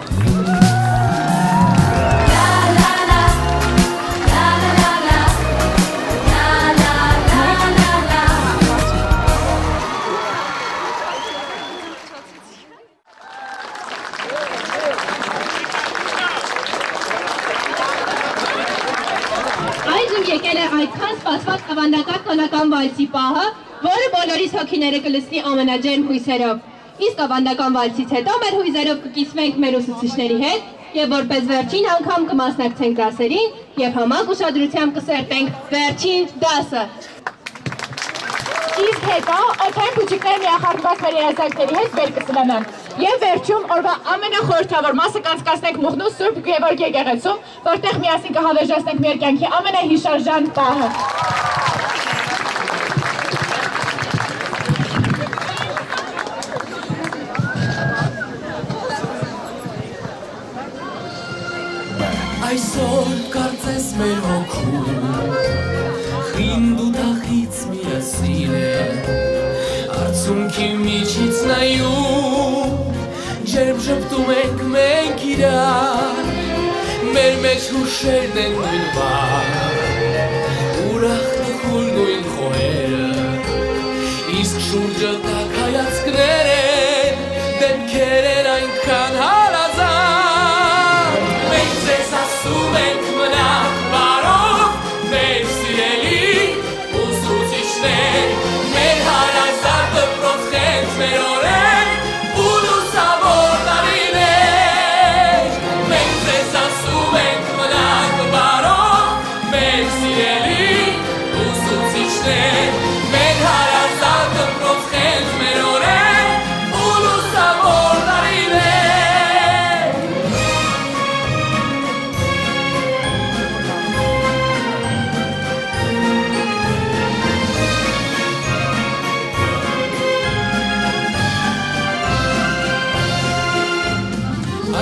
Եկել է այդքան սպասված ավանդական տոնական վալսի պահը, որը բոլորիս հոգիները կլցնի ամենաջերմ հույսերով։ Իսկ ավանդական վալսից հետո մեր հույզերով կկիսվենք մեր ուսուցիչների հետ եւ որպես վերջին անգամ կմասնակցենք դասերին եւ համակ ուշադրությամբ կսերտենք վերջին դասը։ Իսկ հետո օթեն փուչիկները միախառնված մեր երազանքների հետ վեր կսլանան։ Եվ վերջում օրվա ամենախորհրդավոր մասը կանցկացնենք Մուղնու Սուրբ Գևորգ եկեղեցում, որտեղ միասին կհավերժացնենք մեր կյանքի ամենահիշարժան պահը։ Այսօր կարծես մեր հոգում խինդ ու դախից միասին է արցունքի միջից նայում ջերմ ժպտում ենք մենք իրար մեր մեջ հուշերն են նույն բան ուրախ տխուր նույն խոհերը իսկ շուրջը տակ հայացքներ են դեմքեր են այնքան հարազատ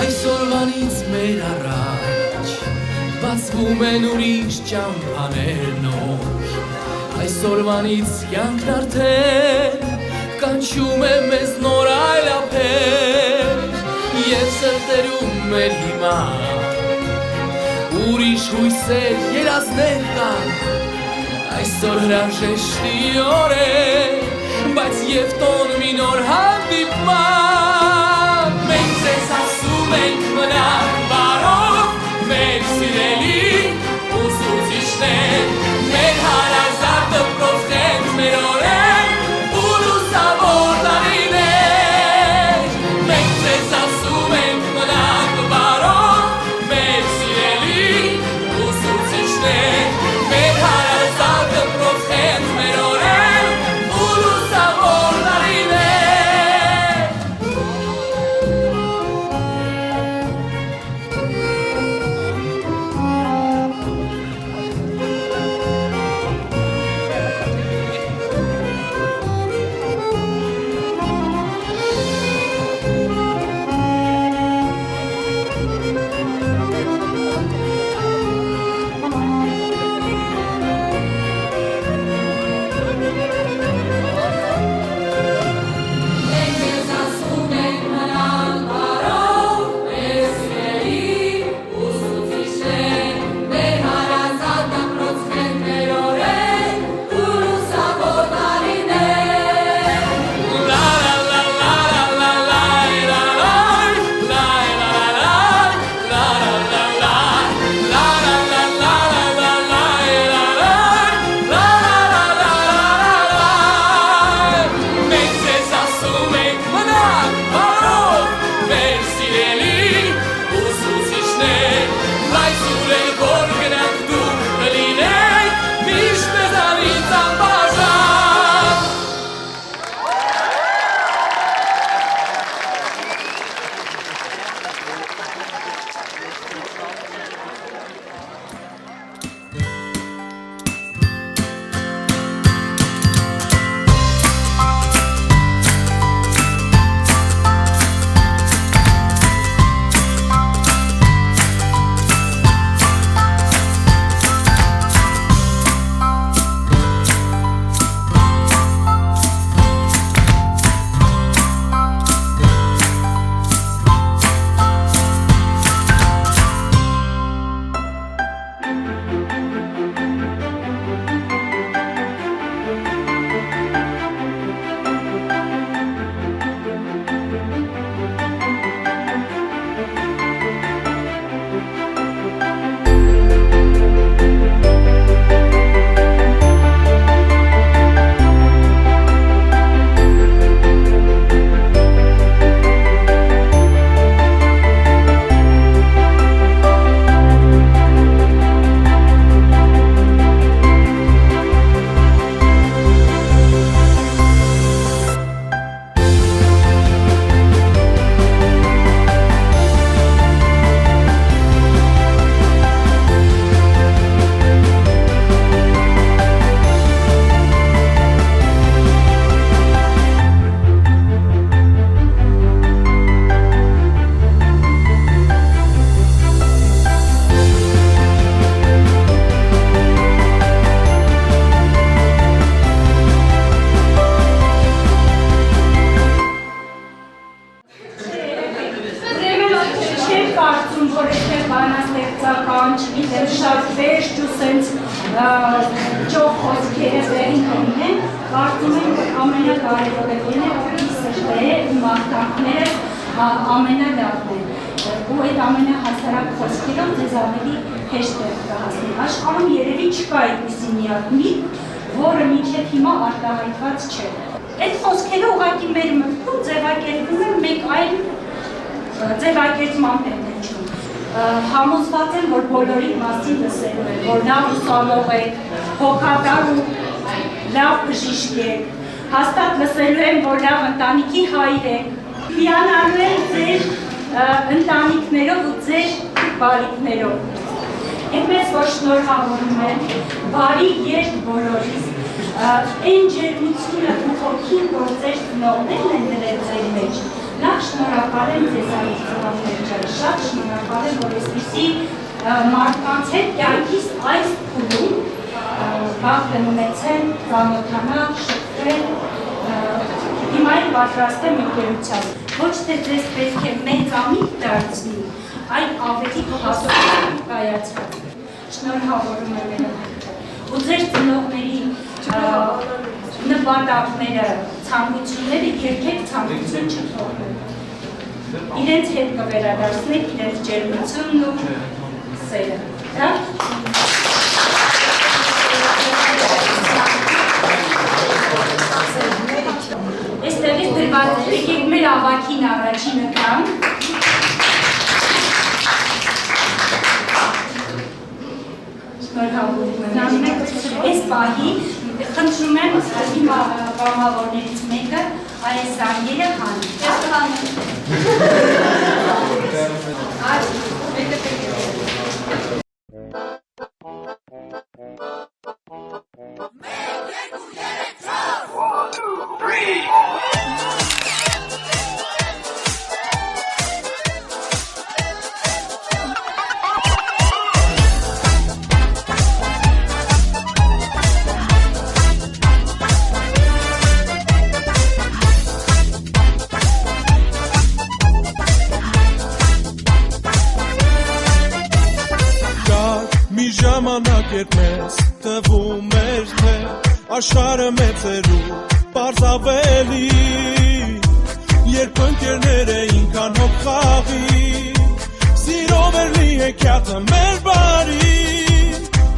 Այսօրվանից մեր առաջ բացվում են ուրիշ ճամփաներ նոր Այսօրվանից կյանքն արդեն կանչում է մեզ նոր այլ ափեր Եվ սրտերում մեր հիմա ուրիշ հույսեր երազներ կան Այսօր հրաժեշտի օր է բայց և տոն մի նոր հանդիպման Մենք ձեզ ասում ենք մնաք բարով մեր սիրելի ուսուցիչներ Մեր հարազատ դպրոցներ մեր օրեր ու լուսավոր տարիներ Մենք ձեզ ասում ենք մնաք բարով մեր սիրելի ուսուցիչներ Մեր հարազատ դպրոցներ մեր օրեր ու լուսավոր տարիներ Համոզված եմ, որ բոլորի մասին լսելու են, որ լավ ուսանող եք, հոգատար ու լավ բժիշկ եք, հաստատ լսելու եմ, որ լավ ընտանիքի հայր եք, հիանալու եմ ձեր ընտանիքներով ու ձեր բարիքներով։ Եվ մեզ որ շնորհավորում եմ, բարի երդ բոլորիս, այն ջերմությունը ու հոգին, որ ձեր ծնողներն են դրել ձեր մեջ, Նախ շնորհակալ եմ ձեզ այս ծրագրերը, շատ շնորհակալ եմ, որ այսպիսի մարդկանց հետ կյանքից այս փուլում բախտ եմ ունեցել, ծանոթանալ, շփվել, հիմա էլ պատրաստեմ ընկերության։ Ոչ թե ձեզ պետք է մեծամիտ դարձնի, այլ ավելի հասարակ կայացնել։ Շնորհավորում եմ ու ձեր ծնողների նպատակները, ցանկությունները երբեք ցանկություն չթողնեն։ Իրենց հետ կվերադարձնեք իրենց ջերմությունն ու սերը։ Այստեղից դրված եկեք մեր ավագին առաջինը կամ Այս պահի խնդրում եմ հիմա կամավորներից մեկը այս զանգերը հանի։ Ժամանակ էր մեզ տվում էր թե աշխարհը մեծերու պարզավելի երբ ընկերներ էին քանով խաղի սիրով էր լի հեքիաթը մեր բարի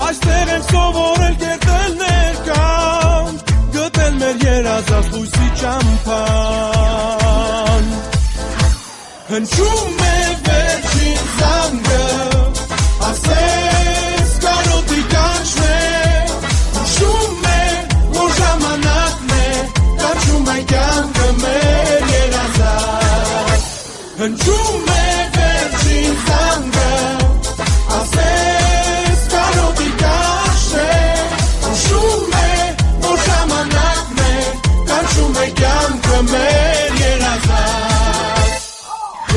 այստեղ ենք սովորել կերտել ներկան գտել մեր երազած լույսի ճամփան հնչում է վերջին զանգը ասես կարոտի կանչն է հուշում է որ ժամանակն է կանչում է կյանքը մեր երազած հնչում է վերջին զանգը ասես կարոտի կանչն է հուշում է որ ժամանակն է կանչում է կյանքը մեր երազած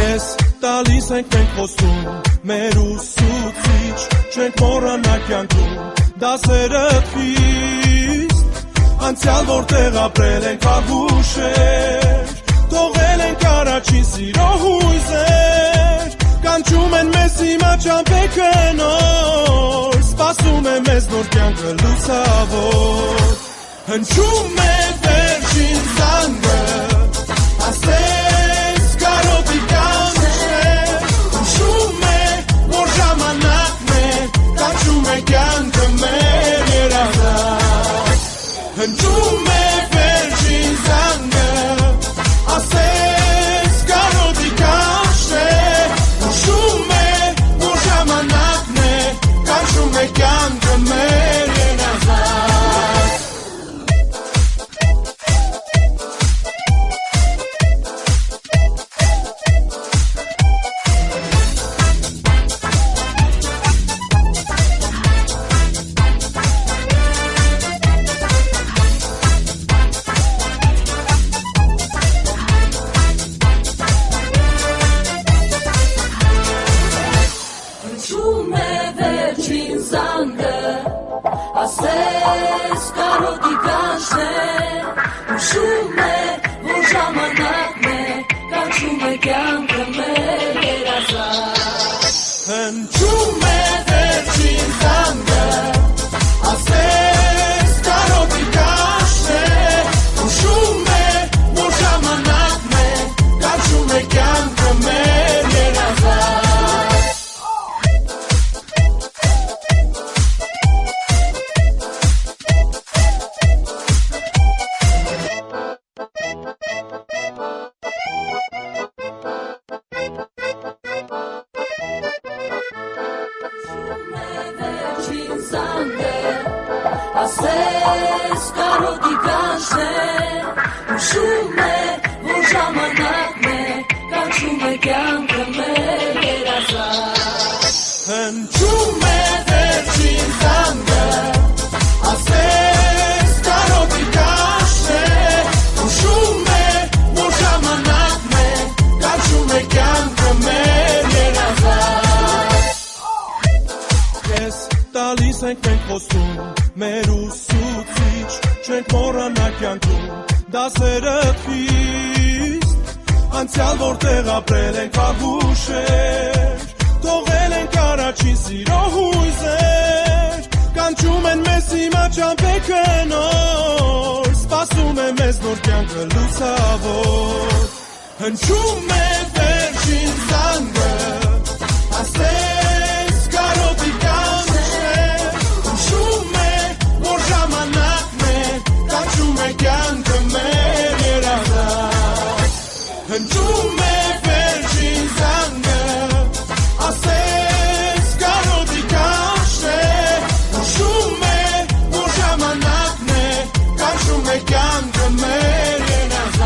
Ես տալիս ենք մենք խոսում մեր ուսուցիչ չենք մոռանա կյանքում դասերը խիստ անցյալ որտեղ ապրել ենք վաղուշեր թողել ենք առաջին սիրո հույզեր կանչում են մեզ հիմա ճամփեքը նոր սպասում է մեզ նոր կյանքը լուսավոր հնչում է վերջին զանգը ասես կարոտի կանչն է հուշում է որ ժամանակն է կանչում է կյանքը մեր երազած հնչում է վերջին զանգը ասես կարոտի կանչն է հուշում է որ ժամանակն է կանչում է կյանքը մեր երազած Հնչում է վերջին զանգը, ասես կարոտի կանչն է, հուշում է, որ ժամանակն է, կանչում է կյանքը մեր երազած հնչում է վերջին զանգը ասես կարոտի կանչն է հուշում է որ ժամանակն է կանչում է կյանքը մեր երազած Վերջին զանգը, ասես կարոտի կանչն է, հուշում է, որ ժամանակն է, կանչում է կյանքը մեր երազած հնչում է վերջին զանգը ասես կարոտի կանչն է հուշում է որ ժամանակն է խոսում մեր ուսուցիչ չենք մոռանա կյանքում դասերը խիստ անցյալ որտեղ ապրել ենք ահուշեր թողել ենք առաջին սիրո հույզեր կանչում են մեզ հիմա ճամփեքը նոր սպասում է մեզ նոր կյանքը լուսավոր հնչում է վերջին զանգը ասես կարոտի կանչել հնչում է որ ժամանակն է կանչում է կյանքը մեր երազած հնչում է վերջին զանգը ասես կարոտի կանչել հնչում է որ ժամանակն է կանչում է կյանքը մեր երազած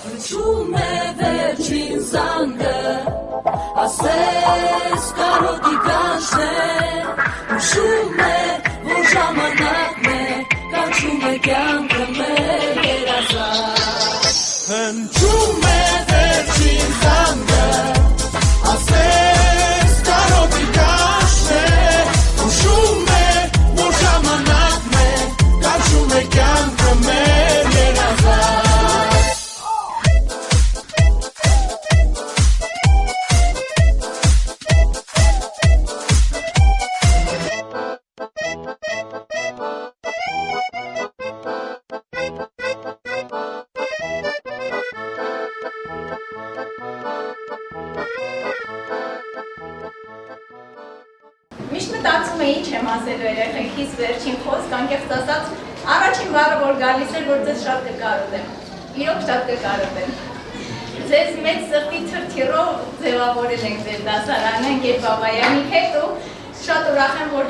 Հնչում է վերջին զանգը, ասես կարոտի կանչել, հնչում է, որ ժամանակն է, կանչում է կյանքը մեր երազած հնչում է վերջին զանգը ասես կարոտի կանչել հնչում է որ ժամանակն է կանչում է կյանքը մեր երազած Միշտ մտածում էի ինչ եմ ասելու երեխեքիս վերջին խոսք, անկեղծ ասած, առաջին բառը որ գալիս էր, որ ձեզ շատ կկարոտեմ, իրոք շատ կկարոտեմ։ Ձեզ մեծ սրտի թրթիրով ձևավորել ենք ձեր դասարանը Ընկեր Բաբայանիք հետ ու շատ ուրախ եմ, որ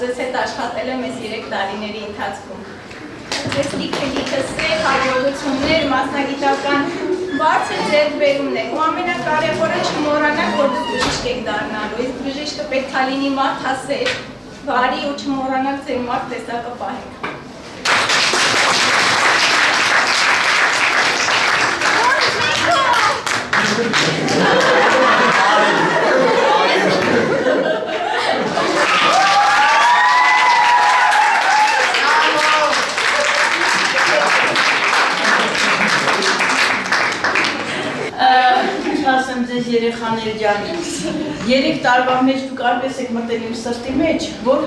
ձեզ հետ աշխատել եմ այս 3 տարիների ընթացքում։ Ձեզ լիքը սեր, հաջողություններ, մասնագիտական բարձր ձեռքբերումներ ու ամենակարևորը չմոռանաք, որ դուք բժիշկ եք դառնալու, իսկ բժիշկը պետք է լինի մարդասեր, բարի ու չմոռանաք ձեր մարդ տեսակը պահեք։ Ասեմ ձեզ երեխաներ ջան, 3 տարվա մեջ դուք արպես եք մտել իմ սրտի մեջ, որ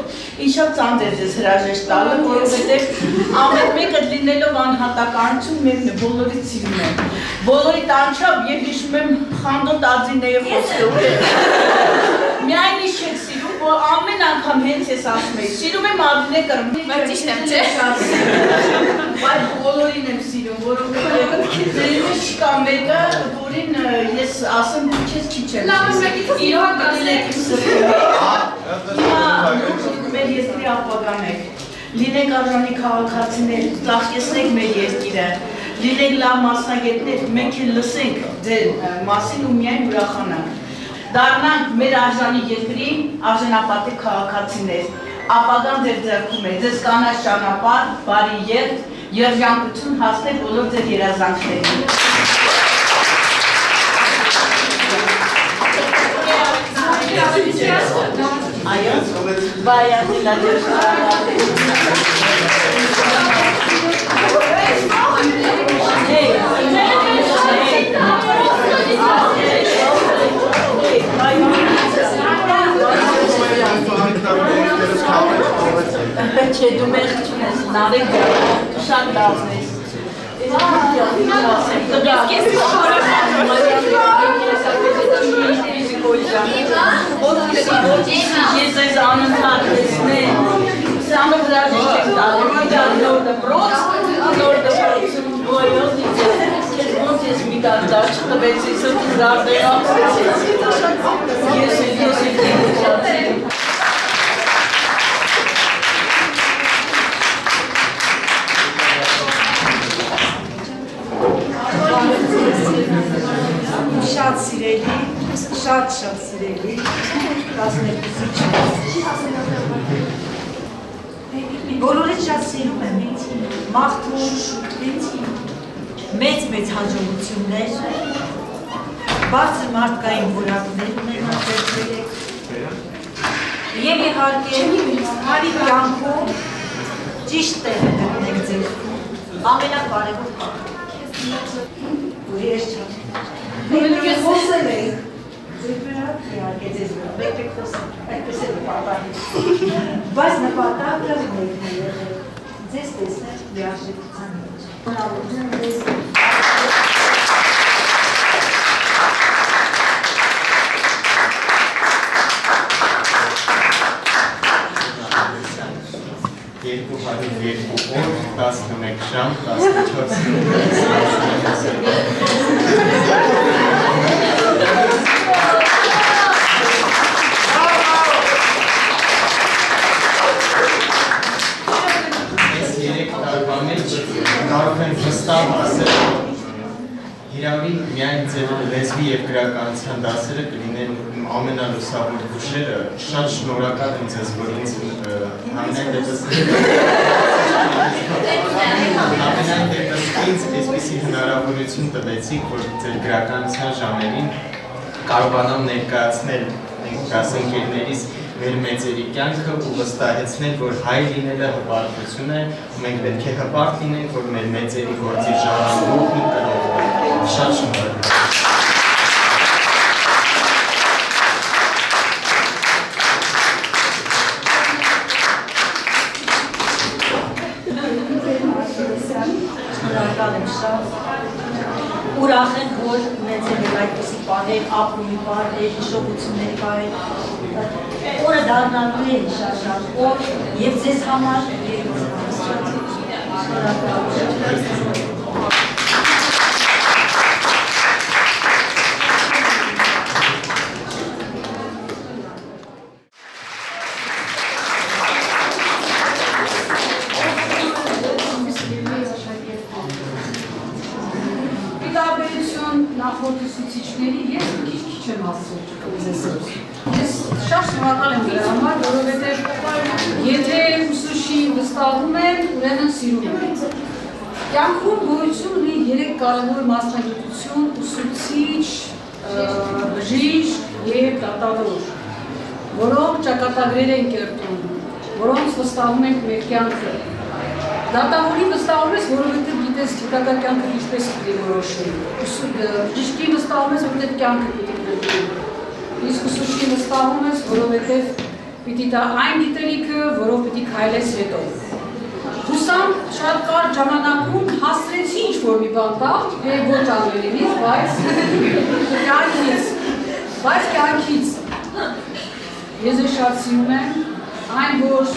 ինչա ծանր է ձեզ հրաժեշտ տալը, որովհետև ամեն մեկը լինելով անհատականություն մեկն է, բոլորից սիրում եմ, բոլորի տանչավ և հիշում եմ Խանդոտ Ադզինեի խոսքը, միայն ինչ չեք սիրում, որ ամեն անգամ հենց ես ասում եմ, սիրում եմ Ադինե կրմի, Ճիշտ եմ, չէ՞։ բայց բոլորին եմ սիրում, որովհետև ձերից չկա մեկը, որին ես ասեմ դու չես քիչ եմ։ Լավ, իրոք դիլեք սրտի մեր երկրի ապագան եք։ Լինեք արժանի քաղաքացիներ, ծաղկեցնեք մեր երկիրը։ Լինեք լավ մասնագետներ, մենք էլ լսենք ձեր մասին ու միայն ուրախանանք։ Դառնանք մեր արժանի երկրի արժանապատիվ քաղաքացիներ։ Ապագան ձեր ձեռքում է, ձեզ կանաչ ճանապարհ, բարի երդ, երջանկություն հասնեք բոլոր ձեր երազանքներին։ Այո, բայանի Չէ, դու մեղք չունես, նարեկ շատ լավն ես։ Ես այս անընդհատ տեսնեմ, սամը վրաժիշտ եք տալու, նոր դպրոց, ոյոց, ես ոնց ես մի դարձար չտվեցի, սրտի զարդերա, ես էլ կեգուշացի։ Բոլորից շատ սիրում եմ, մաղթում, մեծ հաջողություններ, բարձր մարդկային որակներ ունենալ ձեր երեք և իհարկե հարի կյանքում ճիշտ տեղը գտնեք ձեր ամենակարևոր կարգը։ Որ ես չեմ։ Մենք խոսել ենք։ Ձեր վրա իհարկե ձեզ վրա։ Մենք խոսել ենք, այդպես է նպատակը։ Բայց նպատակը մեկն է եղել։ Ձեզ տեսնել լիարժեքության մեջ։ Շնորհավորում եմ ձեզ։ Երկու հարյուր երկու օր, 11 ժամ, 14 Ես երեք տարվա մեջ կարող եմ վստահ ասել, հիրավի միայն ձեր լեզվի և գրականության դասերը կլինեն ամենալուսավոր հուշերը, շատ շնորհակալ եմ ձեզ, որ ինձ համենայն դեպս ինձ այսպիսի հնարավորություն տվեցիք, որ ձեր գրականության ժամերին կարողանամ ներկայացնել դասընկերներիս մեր մեծերի կյանքը ու վստահեցնել, որ հայ լինելը հպարտություն է, ու մենք պետք է հպարտ լինենք, որ մեր մեծերի գործի ժամանակն ու կրողն է։ Շատ շնորհակալ։ Ուրախ ենք, որ ունեցել եք այդպիսի բաներ, ապրումի բաներ, հիշողությունների բաներ, օրը դառնալու է շատ օր և ձեզ համար և նախորդուսուցիչների ես մի քիչ եմ ասում ձեզ։ Ես շատ շնորհակալ եմ դրա համար, որովհետև եթե ուսուցչի վստահում են, ուրեմն սիրում են։ Կյանքում գոյություն ունի 3 կարևոր մասնագիտություն՝ ուսուցիչ, բժիշկ և դատավոր, որոնք ճակատագրեր են կերտում, որոնց վստահում ենք մեր կյանքը։ Դատավորի վստահում ես, որովհետև գիտես գիտական կյանքը ինչպես պիտի որոշի։ Բժշկի վստահում ես, որովհետև կյանքը պիտի փոխի։ Իսկ ուսուցչի վստահում ես, որովհետև պիտի տա այն գիտելիքը, որով պիտի քայլես հետո։ Հուսամ շատ կարճ ժամանակում հասցրեցի ինչ-որ մի բան տալ, եւ ոչ ամենից, բայց կյանքից։ Ես շատ սիրում եմ այն, որ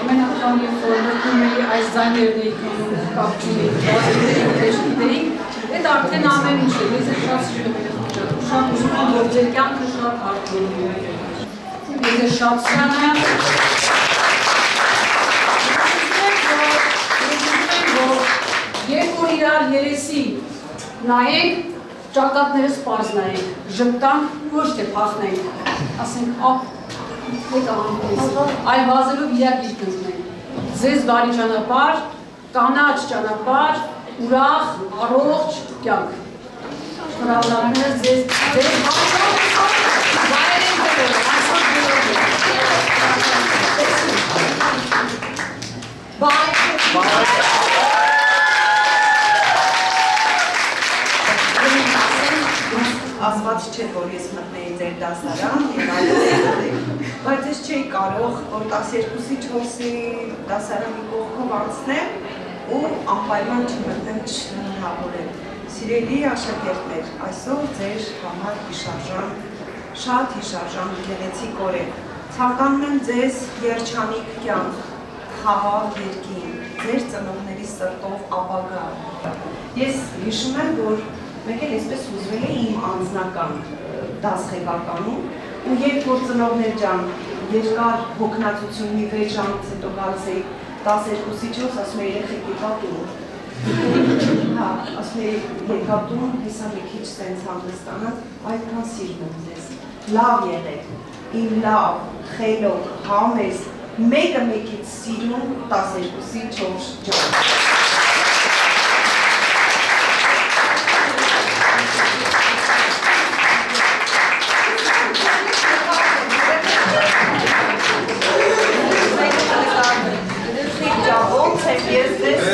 ամեն անգամ երբ որ մտնում էի այս ձայներն էի կանում կապչում էի, գիտեի, այդ արդեն ամեն ինչ է, ես շատ սիրում եմ ու շատ ուզում եմ, որ ձեր կյանքը շատ արդյունքում է։ Ես շատ սիրում եմ, երբ որ իրար երեսի նայենք, ճակատներս պարզ նայենք, ժպտանք, ոչ թե փախնենք, ասենք, այլ վազելով իրար գիշտ ընկնենք, ձեզ բարի ճանապարհ, կանաչ ճանապարհ, ուրախ, առողջ կյանք։ Շնորհավորում եմ ձեզ Ասված չէ, որ ես մտնեի ձեր դասարան և այլոց, բայց ես չէի կարող, որ 12-ի 4-ի դասարանի կողքով անցնեմ ու անպայման չմտնեմ չշնորհավորեմ։ Սիրելի աշակերտներ, այսօր ձեր համար հիշարժան, շատ հիշարժան գեղեցիկ օր է։ Ցանկանում եմ ձեզ երջանիկ կյանք, խաղաղ երկին, ձեր ծնողների սրտով ապագա։ Ես հիշում եմ, որ մեկ էլ այսպես ուզվել է իմ անձնական դասղեկականում ու երբ որ ծնողներ ջան երկար հոգնածություն մի 6 ժամից հետո գալիս էի 12-ի 4 ասում էի երեխեք եկա տուն։ Հա, ասում էի եկա տուն, հեսա մի քիչ սենց հանգստանալ, այդքան սիրում եմ ձեզ։ Լավ եղեք։ իմ լավ, խելոք, համեստ, մեկը մեկից սիրում, 12-ի 4 ջան։ Ոնց է ես դες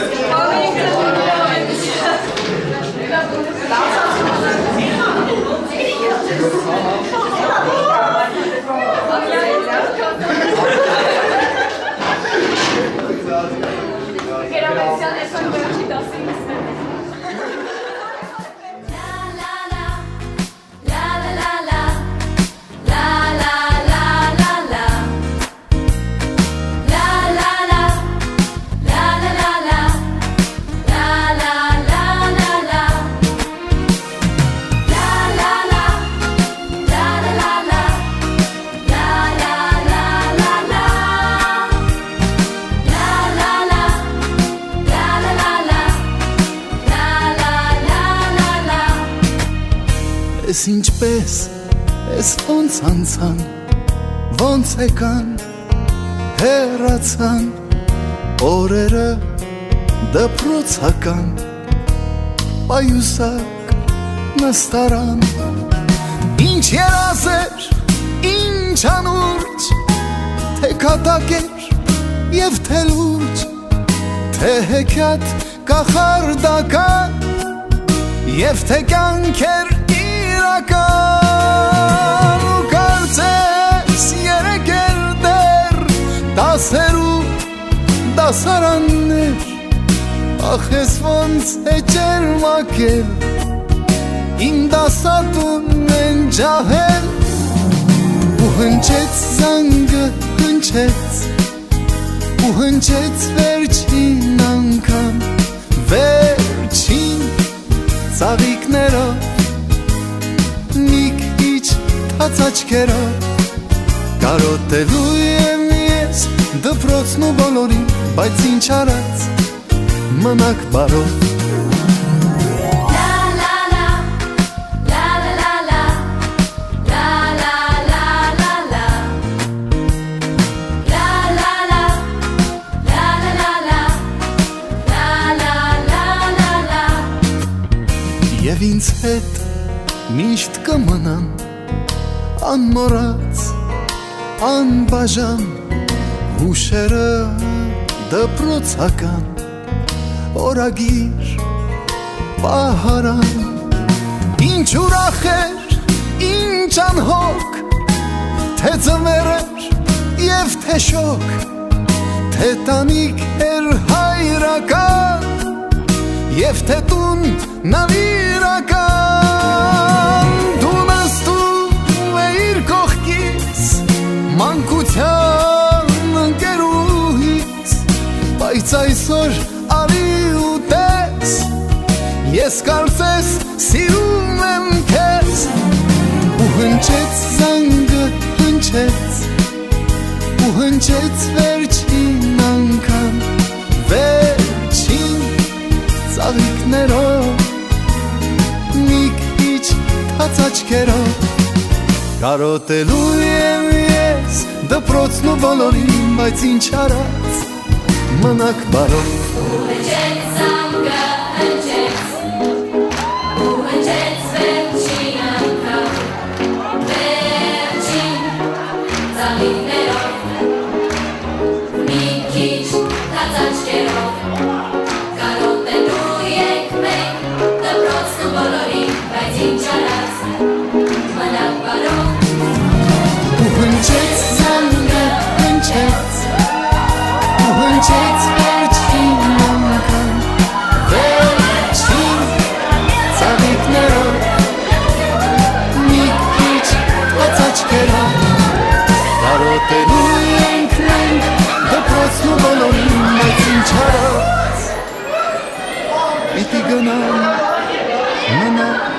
Ես ինչպես, ես ոնց անցան, ոնց եկան, հեռացան, օրերը դպրոցական, պայուսակ նստարան, ինչ երազեր, ինչ անուրջ, թե կատակեր և թե լուրջ, թե հեքյատ կախարդական, և թե կյանքեր իրական ու կարծես երեքեր դեր դասերու դասարաններ ախ ես ոնց է ջերմակել իմ դասատուն են ջահել ու հնչեց զանգը հնչեց ու հնչեց վերջին անգամ վերջին ծաղիկներով մի քիչ թաց աչքերով կարոտելու եմ ես դպրոցն ու բոլորին բայց ինչ արած մնաք բարով Եվ ինձ հետ միշտ կմնան անմոռաց, անբաժան հուշերը դպրոցական օրագիր պահարան ինչ ուրախ էր, ինչ անհոգ թե ձմեռ էր և թե շոգ թե տանիք էր հայրական և թե տուն նվիրական դու նստում էիր կողքից մանկության ընկերուհից բայց այսօր արի ու տես ես կարծես սիրում եմ քեզ ու հնչեց զանգը հնչեց ու հնչեց վերջին անգամ վերջին ծաղիկներով մի քիչ թաց աչքերով կարոտելու եմ ես դպրոցն ու բոլորին բայց ինչ արած մնաք բարով Հնչեց զանգը հնչեց ու հնչեց վերջին անգամ վերջին ծաղիկներով մի քիչ թաց աչքերով Հնչեց զանգը հնչեց ու հնչեց վերջին անգամ վերջին ծաղիկներով մի քիչ թաց աչքերով կարոտելու ենք մենք դպրոցն ու բոլորին բայց ինչ արած պիտի գնամ մնամ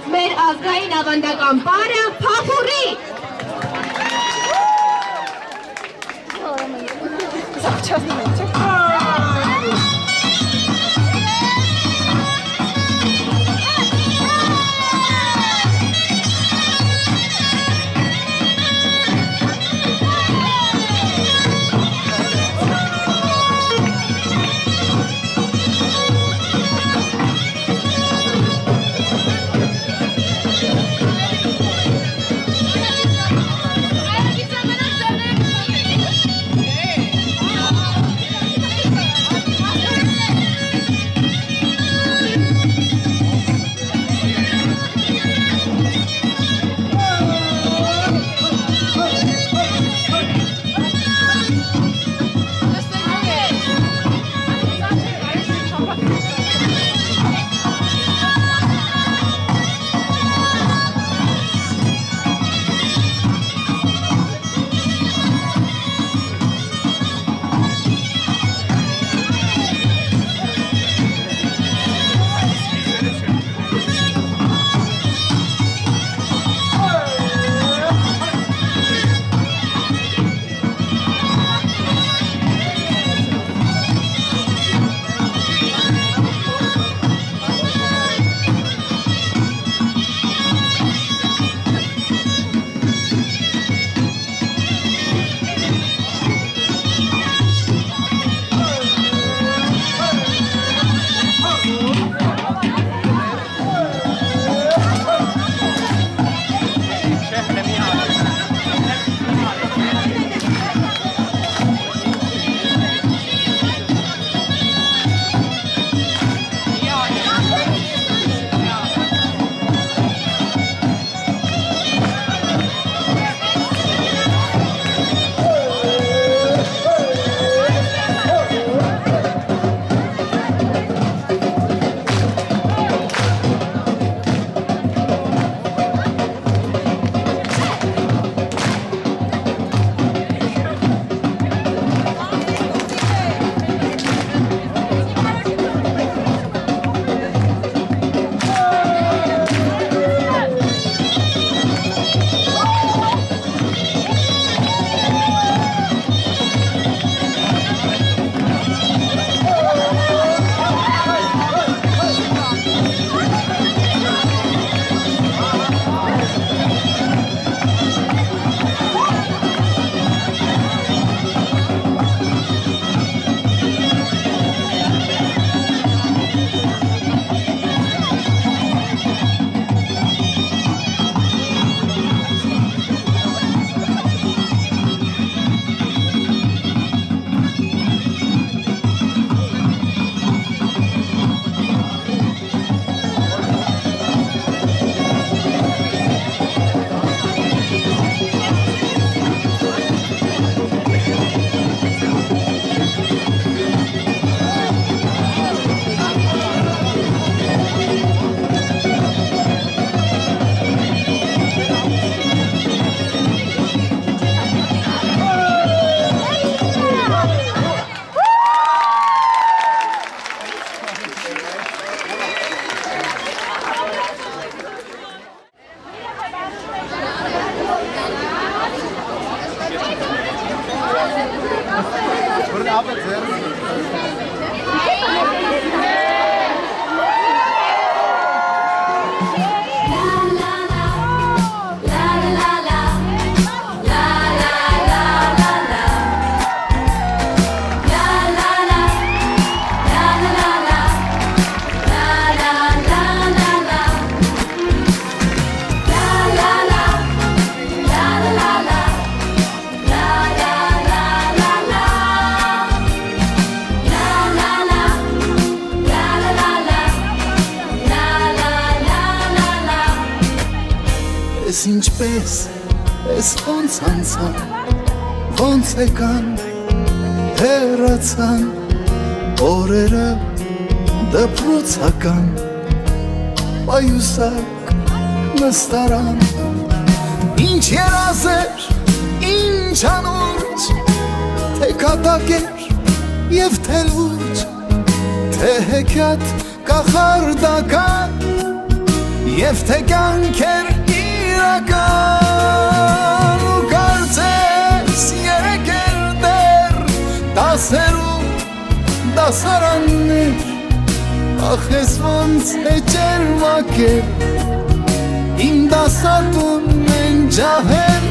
մեր ազգային ավանդական պարը փախուրի։ Ես ինչպես, ես ոնց անցան, ոնց եկան, հեռացան, օրերը դպրոցական, պայուսակ նստարան, ինչ երազեր, ինչ անուրջ, թե կատակեր և թե լուրջ, թե հեքիաթ կախարդական, Եվ թե կյանքեր իրական ու կարծես երեկեր դեր դասերու դասարաններ ախ ես ոնց է ջերմակեր իմ դասատուն են ջահեր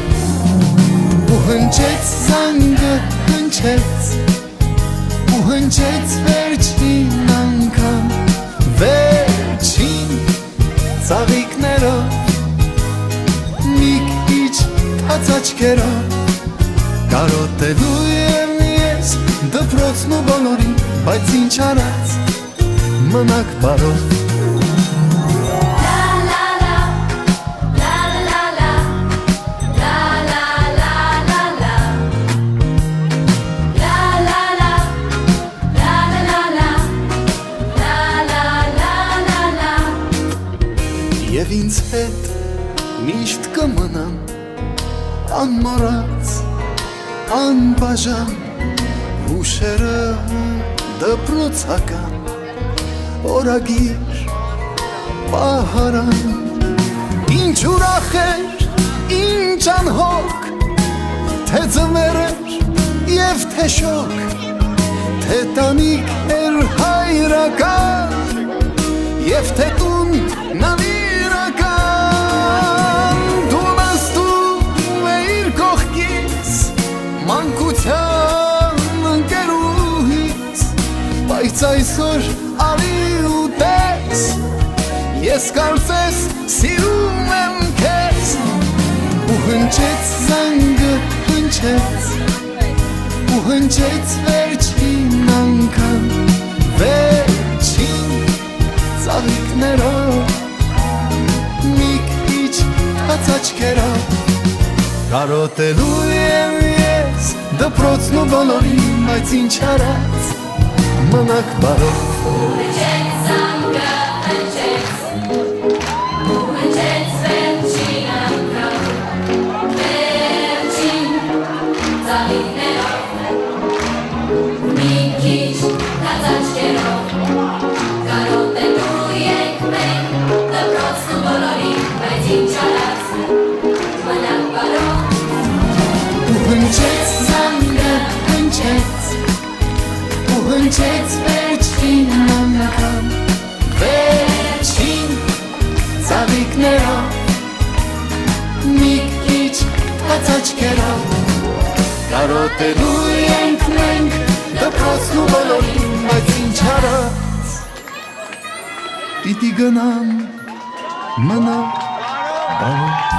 ու հնչեց զանգը հնչեց ու հնչեց վերջին անգամ վերջին ծաղիկներով մի քիչ թաց աչքերով կարոտելու եմ ես դպրոցն ու բոլորին բայց ինչ արած մնաք բարով Եվ ինձ հետ միշտ կմնամ անմոռաց, անբաժան հուշերը դպրոցական օրագիր պահարան Ինչ ուրախ էր, ինչ անհոգ թե ձմեր էր և թե շոգ թե տանիք էր հայրական և թե տուն նվիրական դու նստում էիր կողքից մանկության ընկերուհից բայց այսօր արի ու տես ես կարծես սիրում եմ քեզ ու հնչեց զանգը հնչեց ու հնչեց վերջին անգամ վերջին ծաղիկներով մի քիչ թաց աչքերով կարոտելու եմ ես դպրոցն ու բոլորին բայց ինչ արած մնաք բարով Հնչեց զանգը հնչեց ու հնչեց վերջին անգամ վերջին ծաղիկներով մի քիչ թաց աչքերով կարոտելու ենք մենք դպրոցն ու բոլորին բայց ինչ արած մնաք բարով ու հնչեց զանգը հնչեց ու հնչեց վերջին անգամ վերջին ծաղիկներով մի քիչ թաց աչքերով կարոտելու ենք մենք դպրոցն ու բոլորին բայց ինչ արած պիտի գնամ մնաք բարով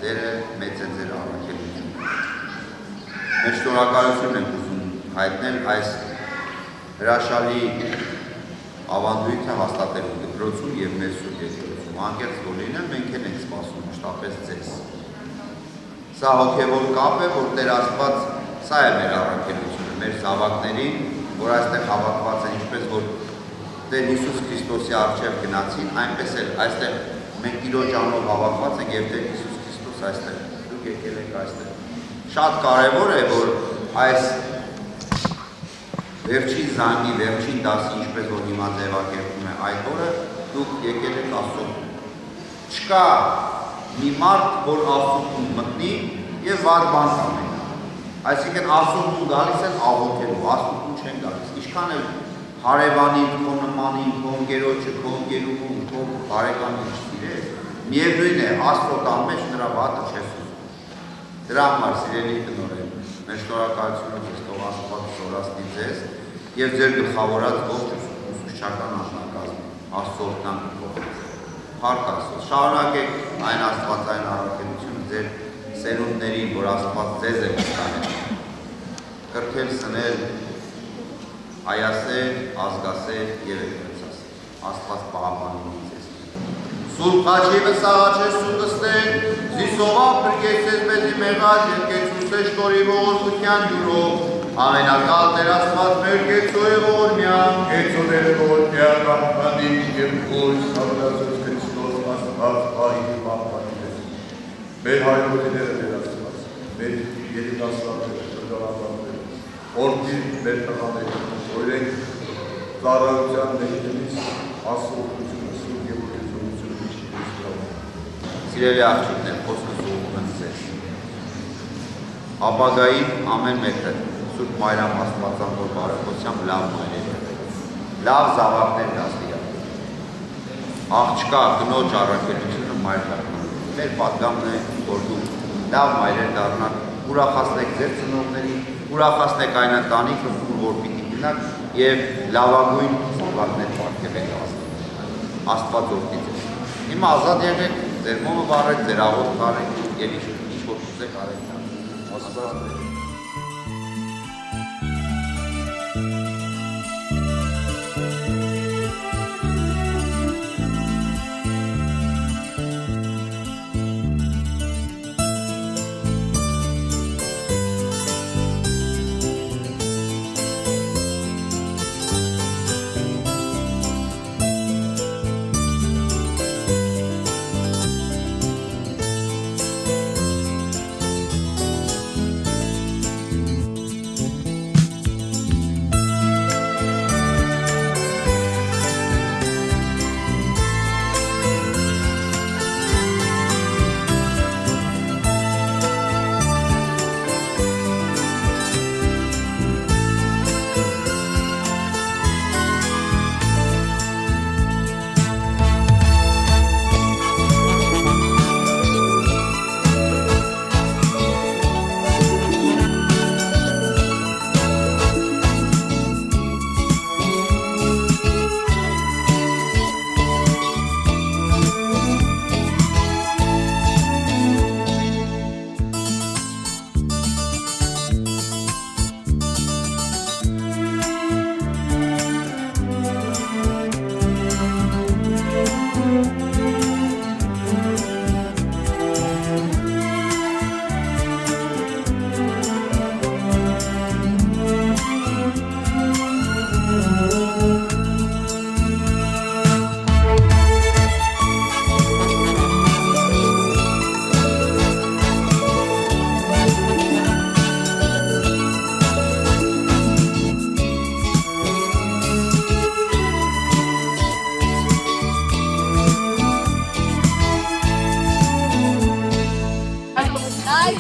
Տերը մեծ է ձեր առաքելությունը։ Մեր շնորհակալություն ենք ուզում հայտնել այս հրաշալի ավանդույթը հաստատելու դպրոցում եւ մեր սուրբ եկեղեցում։ Անկեղծ որ լինել, մենք էլ ենք սպասում մշտապես ձեզ։ Սա հոգևոր կապ է, որ Տեր Աստված սա է մեր առաքելությունը, մեր զավակներին, որ այստեղ հավաքված են, ինչպես որ Տեր Հիսուս Քրիստոսի առջև գնացին, այնպես էլ այստեղ մենք Տիրոջ անունով հավաքված ենք եւ Տեր Հիսուս Քրիստոս այստեղ, դուք եկել եք այստեղ։ Շատ կարևոր է, որ այս վերջին զանգի, վերջին դասի, ինչպես որ հիմա ձևակերպում է այդ օրը, դուք եկել եք Աստծո տուն։ Չկա մի մարդ, որ Աստծո տուն մտնի եւ վատ բան կանի։ Այսինքն Աստծո տուն գալիս են աղոթելու, Աստծո տուն չեն գալիս։ Ինչքան էլ հարևանին, քո նմանին, քո ընկերոջը, քո ընկերուհուն, քո բարեկամին չսիրես, միևնույն է, Աստծո տան մեջ նրա վատը չես ուզում։ Դրա համար սիրելի տնօրեն, մեր շնորհակալությունը ձեզ, թող Աստված զորացնի ձեզ եւ ձեր գլխավորած ողջ ուսուցչական անձնակազմին, Աստծո օրհնանքը թողնի։ Փառք Աստծո, շարունակեք այն աստվածային առաքելությունը ձեր սերունդներին, որ Աստված ձեզ է վստահել, կրթել, սնել, հայասեր, ազգասեր եւ եկեղեցասեր։ Աստված պահապանի ձեզ։ Սուրբ խաչի վսաղաչես սուտստեր, զիսովա պրկեցես մեզի մեղած և կեցուսե շտորի ողորմության յուրով, ամենակալ Տեր Աստված մեր կեցո է ողորմյան, կեցո Տեր ողորմյան ապանի և գույս ավրազոս Քրիստոս Աստված պահի պահպանի ձեզ։ Մեր հայրորդիները Տեր Աստված, մեր երիտասարդները, շրջանավարները, օրդի մեր տղաները, օրենք ծառայության ներքնից Աստծո Սիրելի աղջիկներ, խոսքս ուղղում եմ ձեզ։ Ապագային ամեն մեկը Սուրբ Մարիամ Աստվածավոր բարեփոխությամբ լավ մայրեր է, լավ զավակներ դաստիարակ։ Աղջկա կնոջ առաքելությունը մայր դառնալ։ Մեր պատգամն է, որ դուք լավ մայրեր դառնաք, ուրախացնեք ձեր ծնողներին, ուրախացնեք այն ընտանիքը, որ պիտի գնաք եւ լավագույն զավակներ պարգևեք Աստված օրհնի ձեզ։ Հիմա ազատ եղեք, ձեր մոմը վառեք, ձեր աղոթ կարեք եւ ինչ որ ուզեք արեք։ Աստված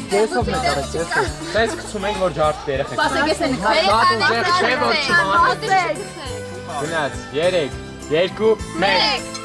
Տեսով մեկ արեք, տեսով։ Տես գցում ենք, որ ջարդի երեխեք։ Սպասեք, ես են քայլեք, չէ, որ չմահացեք։ Գնաց, 3, 2, 1։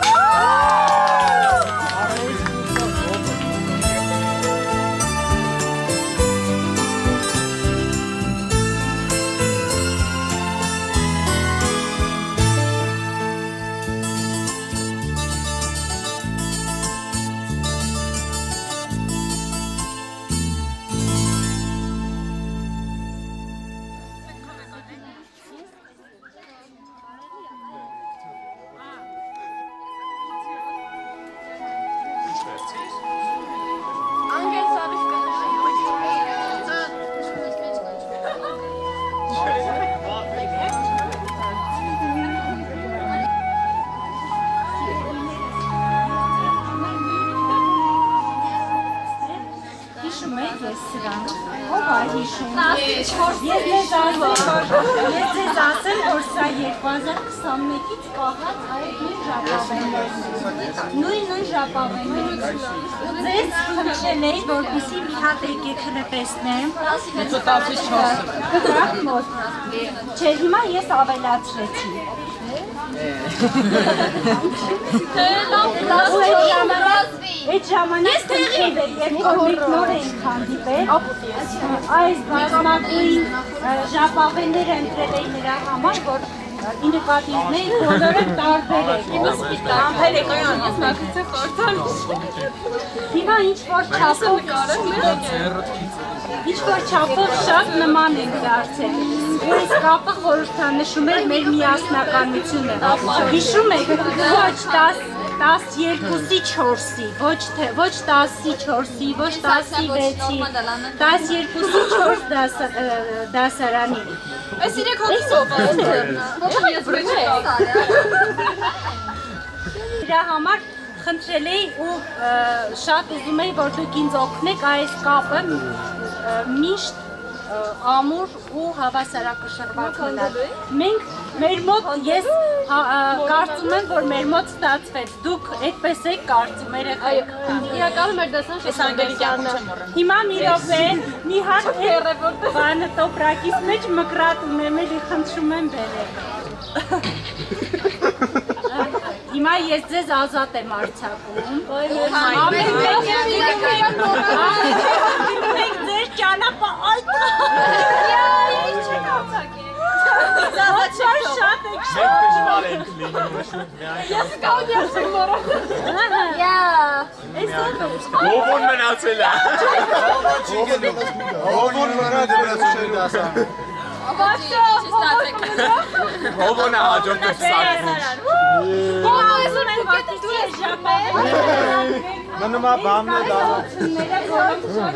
սրանք։ Ով է հիշում։ Ես ձեզ ասեմ, որ սա 2021-ից պահած այդ նույն ժապավեններից։ Ձեզ խնդրել էի, որպեսզի մի հատ եկեք հրպեսնեմ։ Չէ, հիմա ես ավելացրեցի։ Այդ ժամանակ խնդրել էր, երբ որ մենք նոր էինք հանդիպել, այս բազմակույն ժապավենները ընտրել էի նրա համար, որ ի նկատիվներ բոլորը տարբեր եք։ Հիմա ինչ-որ չափով շատ նման ենք դարձել։ Ու այս կապը խորհրդանշում էր մեր միասնականությունը։ Հիշում եք, ոչ 12-ի 4-ի, ոչ 10-ի 4-ի, ոչ 10-ի 6-ի, 12-ի 4 դասարանի։ Այս իրեք հոգիսով է։ Դրա համար խնդրել էի ու շատ ուզում էի, որ դուք ինձ օգնեք այս կապը միշտ ամուր ու հավասարակշռված մնալ։ Մենք մեր մոտ ես կարծում եմ, որ մեր մոտ ստացվեց։ Դուք այդպես եք կարծում երեխեք։ Իրականում մեր դասան Շեսանգելյանն է։ Հիմա մի րոպե, մի հատ բանը տոպրակից մեջ մկրատ ունեմ, էլի խնդրում եմ բերեք։ Հիմա ես ձեզ ազատ եմ արձակում։ Ամեն ձեր ճանապա այդ։ Ինչ են արձակել։ Շատ եք շատ ենք լինում։ Ես կաուդիաս եմ մորա։ Ո՞վ մնացել է։ Ո՞վ մնացել է։ Ո՞վ հաջորդ սակվում։ Մնում է բամն է դառնում։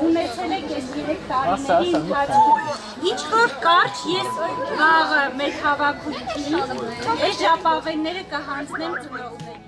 Ունեցել եք ես 3 տարիների ընթացքում։ Ինչ որ կարճ ես վաղը մեր հավաքույթին այս ժապավենները կհանձնեմ ծնողներին։